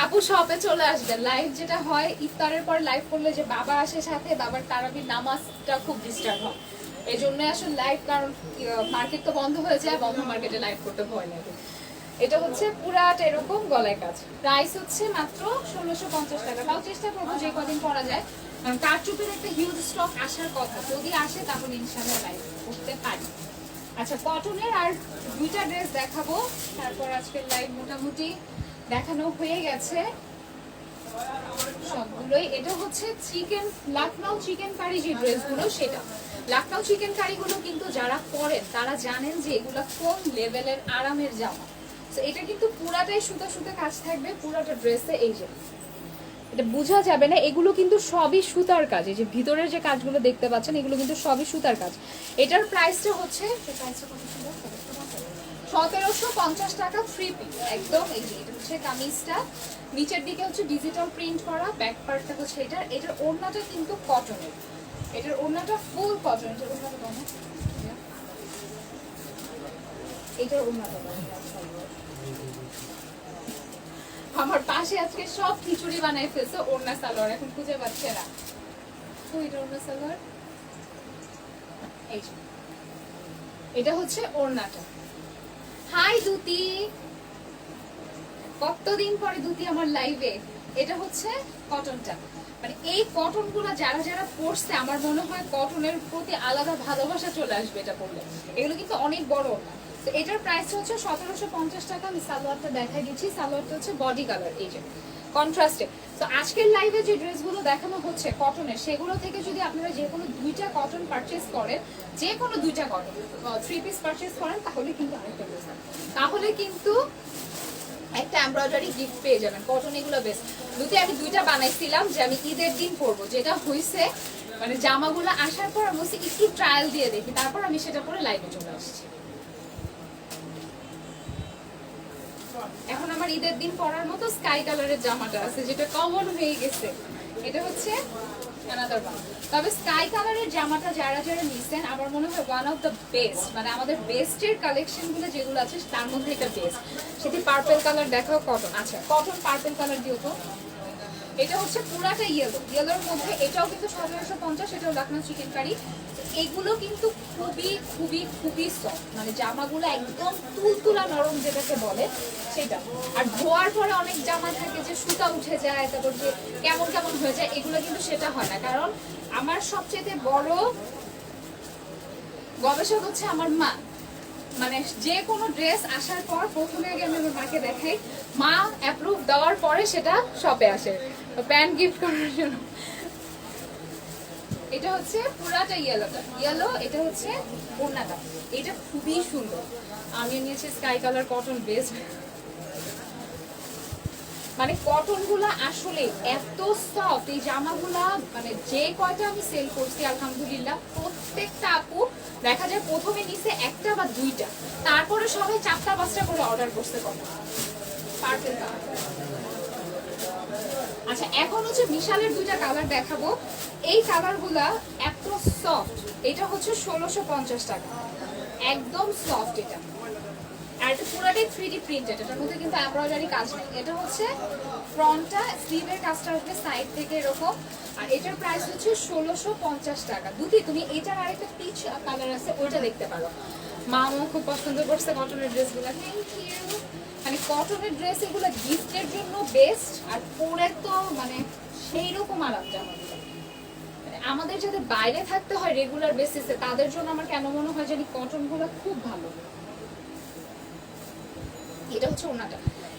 আপু শপে চলে আসবেন, লাইভ যেটা হয় ইফতারের পর লাইভ করলে যে বাবা আসে সাথে, বাবার তারাবির নামাজটা খুব ডিস্টার্ব হয়, এই জন্য আসলে লাইভ, কারণ মার্কেট তো বন্ধ হয়ে যায়, বন্ধ মার্কেটে লাইভ করতে ভয় লাগে। এটা হচ্ছে পুরাটা এরকম গলায় কাজ। প্রাইস হচ্ছে মাত্র 1650 টাকা। তাও চেষ্টা করবো যে কদিন পরা যায় কারণ কারচুপির একটা হিউজ স্টক আসার কথা, যদি আসে তাহলে ইনশাআল্লাহ লাইভ করতে পারি। আচ্ছা কটনের আর দুইটা ড্রেস দেখাবো, তারপর আজকের লাইভ মোটামুটি দেখানো হয়ে গেছে সবগুলোই। এটা হচ্ছে চিকেন লখনউ চিকেন কারি যে ড্রেসগুলো, সেটা লখনউ চিকেন কারিগুলো কিন্তু যারা পরেন তারা জানেন যে এগুলো কোন লেভেলের আরামের জামা। তো এটা কিন্তু পুরাটাই সুতা সুতা কাজ থাকবে পুরাটা ড্রেসে। এই যে এটা বোঝা যাবে না, এগুলো কিন্তু সবই সুতার কাজ। এই যে ভিতরের যে কাজগুলো দেখতে পাচ্ছেন এগুলো কিন্তু সবই সুতার কাজ। এটার প্রাইসটা হচ্ছে 1750 টাকা, 3 পিস একদম। এই যে এটা হচ্ছে কামিজটা, নিচের দিকে হচ্ছে ডিজিটাল প্রিন্ট করা, ব্যাক পার্টটা হচ্ছে এটার ওড়নাটা কিন্তু কটনের, এটার ওড়নাটা ফুল কটন। এটার ওড়নাটা কম, এটার ওড়নাটা আমার পাশে আজকে সব খিচুড়ি বানাই ফেলছে ওড়না সালোয়ার, এখন খুঁজে পাচ্ছে না। তো এটা ওড়না সালোয়ার, এই যে এটা হচ্ছে ওড়নাটা। হাই দুতি, কতদিন পরে দুতি আমার লাইভে। এটা হচ্ছে কটনটা, মানে এই কটন গুলো যারা যারা পরছে আমার মনে হয় কটনের প্রতি আলাদা ভালোবাসা চলে আসবে এটা পরলে। এগুলো কিন্তু অনেক বড় ওড়না। তো এটার প্রাইস হচ্ছে 1750 টাকা। আমি সালোয়ারটা দেখাই দিচ্ছি, সালোয়ারটা হচ্ছে বডি কালার, এই যে কন্ট্রাস্টে। তো আজকের লাইভে যে ড্রেসগুলো দেখানো হচ্ছে কটনের, সেগুলো থেকে যদি আপনারা যে কোনো দুইটা কটন পারচেজ করেন, যে কোনো দুইটা কটন 3 পিস পারচেজ করেন, তাহলে কিন্তু আরেকটা ড্রেস, তাহলে কিন্তু একটা এমব্রয়ডারি গিফট পেয়ে যাবেন। কটন এগুলো বেস্ট। দুটো আমি দুইটা বানাইছিলাম যে আমি ঈদের দিন পরবো, যেটা হয়েছে মানে জামাগুলো আসার পর আমি একটু ট্রায়াল দিয়ে দেখি, তারপর আমি সেটা পরে লাইভে চলে আসছি। এখন আমার ঈদের দিন পরার মতো স্কাই কালারের জামাটা আছে, যেটা কমন হয়ে গেছে। এটা হচ্ছে অ্যানাদার ওয়ান। তবে স্কাই কালারের জামাটা যারা যারা নিছেন আমার মনে হয় ওয়ান অফ দ্য বেস্ট, মানে আমাদের বেস্টের কালেকশনগুলো যেগুলো আছে তার মধ্যে এটা বেস্ট। সেটি পার্পল কালার দেখাও কটন। আচ্ছা কটন পার্পল কালার দিও তো। এটা হচ্ছে পুরাটা ইয়েলো, ইয়েলোর মধ্যে এটাও কিন্তু 1750, এটাও লখনউ চিকেন কারি। এগুলো কিন্তু খুবই খুবই খুবই সফট, মানে জামাগুলো একদম তুলতুলা নরম যেটাকে বলে সেটা। আর ধোয়ার পরে অনেক জামা থাকে যে সুতা উঠে যায়, তারপর যে কেমন কেমন হয়ে যায়, এগুলো কিন্তু সেটা হয় না। কারণ আমার সবচেয়ে বড় গবেষক হচ্ছে আমার মা। মানে যে কোনো ড্রেস আসার পর প্রথমে আগে আমি আমার মাকে দেখাই, মা অ্যাপ্রুভ দেওয়ার পরে সেটা শপে আসে প্যান্ট গিফট করার জন্য। এটা হচ্ছে পুরাটা ইয়েলোটা, ইয়েলো। এটা হচ্ছে ওড়নাটা, এটা খুবই সুন্দর। আমি নিয়েছি স্কাই কালার কটন বেস। মানে কটন গুলা আসলে এত সফট, এই জামাগুলা মানে যে কয়টা আমি সেল করছি আলহামদুলিল্লাহ প্রত্যেকটা আপু দেখা যায় প্রথমে নিচে একটা বা দুইটা, তারপরে সবাই 4টা-5টা করে অর্ডার করতে কথা। Purple colour. আচ্ছা এখন হচ্ছে বিশালের দুইটা কালার দেখাবো। এই কালারগুলা এত সফট, এটা হচ্ছে 1650 টাকা, একদম সফট এটা। আর এটা পুরোটাই 3D প্রিন্টেড, এটার মধ্যে কিন্তু এমব্রয়ডারি কাজ নেই। এটা হচ্ছে ফ্রন্টটা, স্লিভের কাজটা আসবে সাইড থেকে এরকম। আর এটার প্রাইস হচ্ছে 1650 টাকা। দুটি তুমি এটার আরেকটা পিচ কালার আছে ওইটা দেখতে পারো। মা আমার খুব পছন্দ করছে কটনের ড্রেসগুলো। Thank you. মানে কটনের ড্রেস এগুলো গিফটের জন্য বেস্ট, আর পরে তো মানে সেই রকম আরাম জামাগুলো। আমাদের যাদের বাইরে থাকতে হয় রেগুলার বেসিসে তাদের জন্য আমার কেন মনে হয় জানি কটনগুলো খুব ভালো। এটা হচ্ছে ওড়নাটা,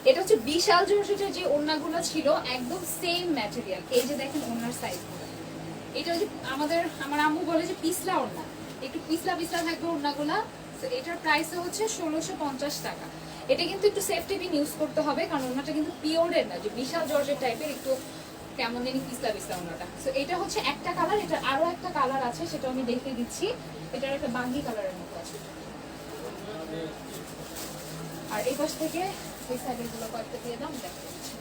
এটা হচ্ছে বিশাল জর্জেটের যে ওড়নাগুলো ছিল একদম সেম ম্যাটেরিয়াল। এই যে দেখেন ওড়নার সাইজ, এটা হচ্ছে আমার আম্মু বলে যে পিছলা ওড়না, একটু পিছলা পিছলা থাকবে ওড়নাগুলা। তো এটার প্রাইস হচ্ছে 1650 টাকা। এটা কিন্তু একটু সেফটি পিন ইউজ করতে হবে, কারণ ওড়নাটা কিন্তু পিওরের না, যে বিশাল জর্জেট টাইপের একটু কেমন জানি পিছলা পিছলা ওড়নাটা। তো এটা হচ্ছে একটা কালার, এটা আরো একটা কালার আছে সেটা আমি দেখিয়ে দিচ্ছি। এটার একটা বাঙ্গি কালারের মতো আছে। আর এই পাশ থেকে এই সাইডের গুলো কয়েকটা দিয়ে দাম দেখিয়ে দিচ্ছি।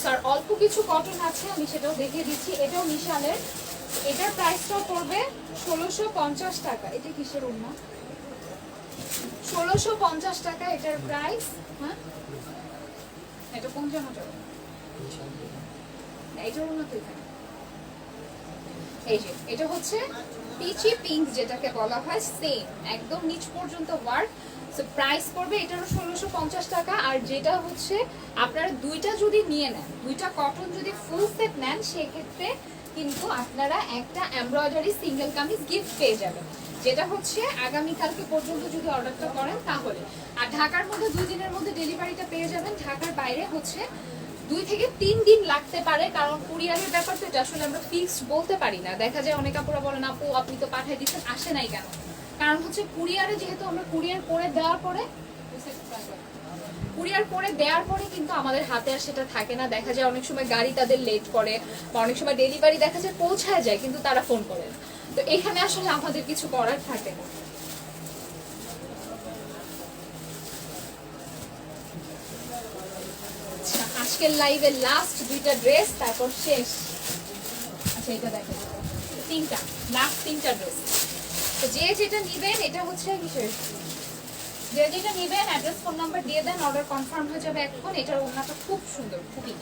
স্যার অল্প কিছু কটন আছে আমি সেটাও দেখিয়ে দিচ্ছি। এটাও বিশালের, এটার প্রাইসটাও পড়বে 1650 টাকা। এটা কিসের ওড়না? 1650 টাকা এটার প্রাইস। হ্যাঁ এটা কোন জামাটা? এটার ওড়না তো এখানে। এই যে এটা হচ্ছে পিচি পিঙ্ক যেটাকে বলা হয়, সেম একদম নিচ পর্যন্ত ওয়ার্ক। সো প্রাইস পড়বে এটারও 1650 টাকা। আর যেটা হচ্ছে আপনারা দুইটা যদি নিয়ে নেন, দুইটা কটন যদি ফুল সেট নেন, সেক্ষেত্রে কিন্তু আপনারা একটা এমব্রয়ডারি সিঙ্গেল কামিজ গিফট পেয়ে যাবেন, যেটা হচ্ছে আগামীকালকে পর্যন্ত যদি অর্ডারটা করেন তাহলে। আর ঢাকার মধ্যে 2 দিনের মধ্যে ডেলিভারিটা পেয়ে যাবেন। ঢাকার বাইরে হচ্ছে 2 থেকে 3 দিন লাগতে পারে, কারণ কুরিয়ারের ব্যাপার তো এটা আসলে আমরা ফিক্সড বলতে পারি না। দেখা যায় অনেক আপুরা বলেন আপু আপনি তো পাঠিয়ে দিচ্ছেন, আসে নাই কেন? কারণ হচ্ছে কুরিয়ারে যেহেতু আমরা কুরিয়ার করে দেওয়ার পরে কিন্তু আমাদের হাতে আর সেটা থাকে না। দেখা যায় অনেক সময় গাড়ি তাদের লেট করে, বা অনেক সময় ডেলিভারি দেখা যায় পৌঁছায় যায় কিন্তু তারা ফোন করে না। তো এখানে আসলে আমাদের কিছু করার থাকে না। আচ্ছা, আজকের লাইভের লাস্ট 2টা ড্রেস, তারপর শেষ। আচ্ছা এটা দেখেন, লাস্ট 3টা ড্রেস। তো যে যেটা নিবেন, এটা হচ্ছে কিসের, যে যেটা নিবেন অ্যাড্রেস ফোন নাম্বার দিয়ে দেন, অর্ডার কনফার্ম হয়ে যাবে এখন। এটার ওড়নাটা খুব সুন্দর, খুবই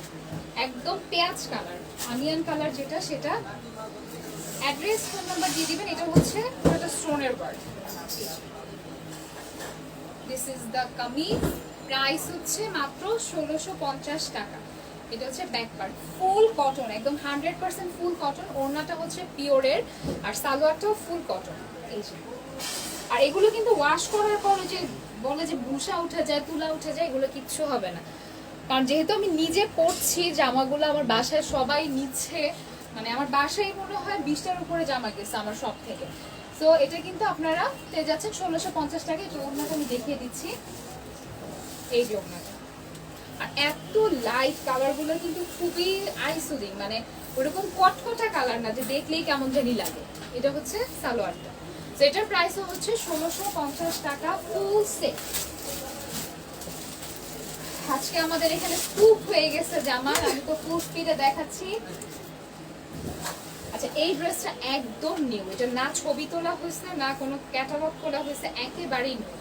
একদম পেঁয়াজ কালার, অনিয়ন কালার যেটা, সেটা। অ্যাড্রেস ফোন নাম্বার দিয়ে দিবেন। এটা হচ্ছে একটা স্টোনের work. This is the kameez. Price হচ্ছে মাত্র 1650 টাকা। এটা হচ্ছে ব্যাক পার্ট, ফুল কটন, একদম 100% ফুল কটন। ওড়নাটা হচ্ছে পিওরের, আর সালোয়ারটাও ফুল কটন। এই যে, আর এগুলো কিন্তু ওয়াশ করার পর যে বলে যে বুসা উঠে যায়, তুলা উঠে যায়, এগুলো কিচ্ছু হবে না। কারণ যেহেতু আমি নিজে পরছি জামাগুলো, আমার বাসায় সবাই নিচ্ছে, মানে আমার বাসায় মনে হয় 20টার উপরে জামা গেছে আমার সব থেকে। সো এটা কিন্তু আপনারা পেয়ে যাচ্ছেন 1650 টাকা। এই ওড়নাটা আমি দেখিয়ে দিচ্ছি, এই যে ওড়নাটা। আর এত লাইট কালারগুলো কিন্তু খুবই আইসুদিং, মানে ওরকম কটকটা কালার না যে দেখলেই কেমন জানি লাগে। এটা হচ্ছে সালোয়ারটা। তো এটার প্রাইসও হচ্ছে 1650 টাকা ফুল সেট। আজকে আমাদের এখানে স্কুপ হয়ে গেছে জামার, আমি তো ফুল স্পিডে দেখাচ্ছি। আচ্ছা, এই ড্রেসটা একদম নিউ, এটা না ছবি তোলা হয়েছে না কোনো ক্যাটালগ করা হয়েছে, একেবারেই নিউ।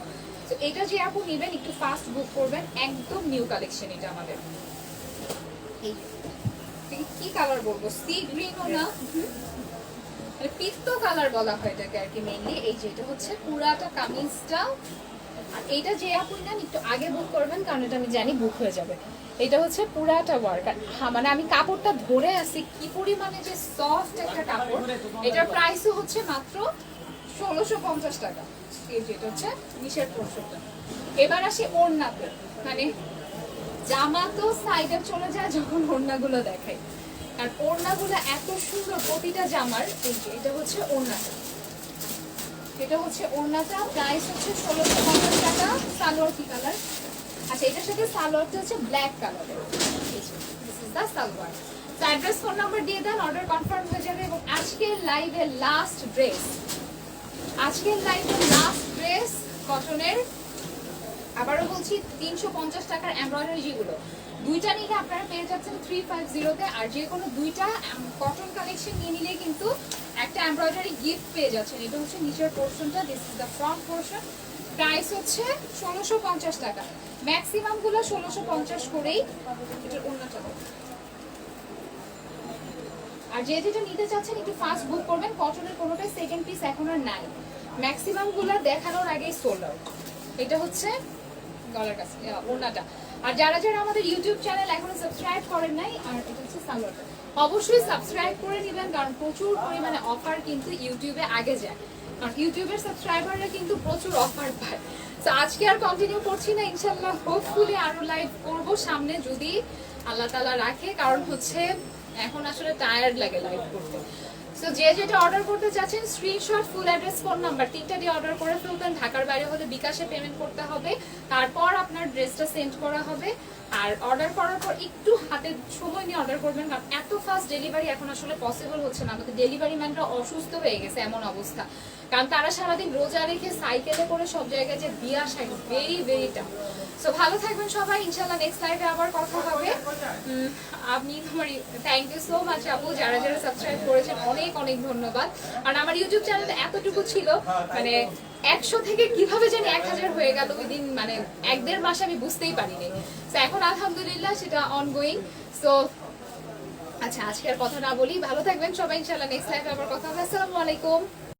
তো এটা যে আপু নেবেন একটু ফাস্ট বুক করবেন, একদম নিউ কালেকশন এটা আমাদের। এই কি কালার বলবো, সি গ্রিনও না, মানে পিত্ত কালার বলা হয় এটাকে আর কি মেইনলি। এই যে এটা হচ্ছে পুরাটা কামিজটা। আর এইটা যে আপু নেন একটু আগে বুক করবেন, কারণ এটা আমি জানি বুক হয়ে যাবে। এটা হচ্ছে পুরাটা ওয়ার্ক। হ্যাঁ, মানে আমি কাপড়টা ধরে আসি কি পরিমাণে যে সফট একটা কাপড়। এটার প্রাইসও হচ্ছে মাত্র 1650 টাকা। এই যে এটা হচ্ছে নিচের পোর্শনটা। এবার আসি ওড়নাতে, মানে জামা তো সাইডে চলে যায় যখন ওড়নাগুলো দেখাই। আর ওড়নাগুলো এত সুন্দর প্রতিটা জামার। এই যে এটা হচ্ছে ওড়নাটা, এটা হচ্ছে ওড়নাটা। প্রাইস হচ্ছে 1650 টাকা। সালোয়ার কি কালার? আচ্ছা, এটার সাথে সালোয়ারটা হচ্ছে ব্ল্যাক কালারের। This is the salwar. তো অ্যাড্রেস ফোন নাম্বার দিয়ে দেন, অর্ডার কনফার্ম হয়ে যাবে। এবং আজকের লাইভের লাস্ট ড্রেস, কটনের, আবারও বলছি 350 টাকার এমব্রয়ডারি, যেগুলো দুইটা নিলে আপনারা পেয়ে যাচ্ছেন 350-তে। আর যে কোনো দুইটা কটন কালেকশন নিয়ে নিলে কিন্তু একটা এমব্রয়ডারি গিফট পেয়ে যাচ্ছেন। এটা হচ্ছে নিচের পোর্শনটা, this is the front portion. Price হচ্ছে 1650 টাকা। ম্যাক্সিমাম গুলো 1650 করেই। এটার অন্যটা, আর যে যেটা নিতে চাচ্ছেন একটু ফাস্ট বুক করবেন। কটনের কোনোটাই সেকেন্ড পিস এখন আর নাই, ম্যাক্সিমাম গুলো দেখানোর আগেই সোল্ড আউট। এটা হচ্ছে গলার কাছে ওড়নাটা। আর যারা যারা আমাদের ইউটিউব চ্যানেল এখনো সাবস্ক্রাইব করেন নাই, আর এটা হচ্ছে সালোয়ারটা, অবশ্যই সাবস্ক্রাইব করে নেবেন, কারণ প্রচুর পরিমাণে অফার কিন্তু ইউটিউবে আগে যায়। কারণ ইউটিউবের সাবস্ক্রাইবাররা কিন্তু প্রচুর অফার পায়। তো আজকে আর কন্টিনিউ করছি না, ইনশাল্লাহ হোপফুলি আরো লাইভ করবো সামনে যদি আল্লাহ তাআলা রাখে। কারণ হচ্ছে এখন আসলে টায়ার্ড লাগে লাইভ করতে। সো যে যেটা অর্ডার করতে চাচ্ছেন screenshot, full address, phone number 3টা দিয়ে অর্ডার করে ফেলবেন। ঢাকার বাইরে হলে বিকাশে পেমেন্ট করতে হবে, তারপর আপনার ড্রেসটা সেন্ড করা হবে। আর অর্ডার করার পর একটু হাতে সময় নিয়ে অর্ডার করবেন, কারণ এত ফাস্ট ডেলিভারি এখন আসলে পসিবল হচ্ছে না। আমাদের ডেলিভারি ম্যানরা অসুস্থ হয়ে গেছে এমন অবস্থা, কারণ তারা সারাদিন রোজা রেখে সাইকেলে করে সব জায়গায় যে দিয়ে আসা, ভেরি ভেরি টাফ। সো ভালো থাকবেন সবাই, ইনশাল্লাহ নেক্সট লাইভে আবার কথা হবে। আপনি তোমার থ্যাংক ইউ সো মাচ আপু, যারা যারা সাবস্ক্রাইব করেছেন অনেক অনেক ধন্যবাদ। কারণ আমার ইউটিউব চ্যানেলটা এতটুকু ছিল, মানে 100 থেকে কিভাবে জানি 1000 হয়ে গেল উইদিন, মানে 1-1.5 মাস আমি বুঝতেই পারিনি। তো এখন আলহামদুলিল্লাহ সেটা অনগোয়িং। সো আচ্ছা, আজকে আর কথা না বলি, ভালো থাকবেন সবাই, ইনশাল্লাহ নেক্সট লাইভে আবার কথা হবে। আসসালামু আলাইকুম।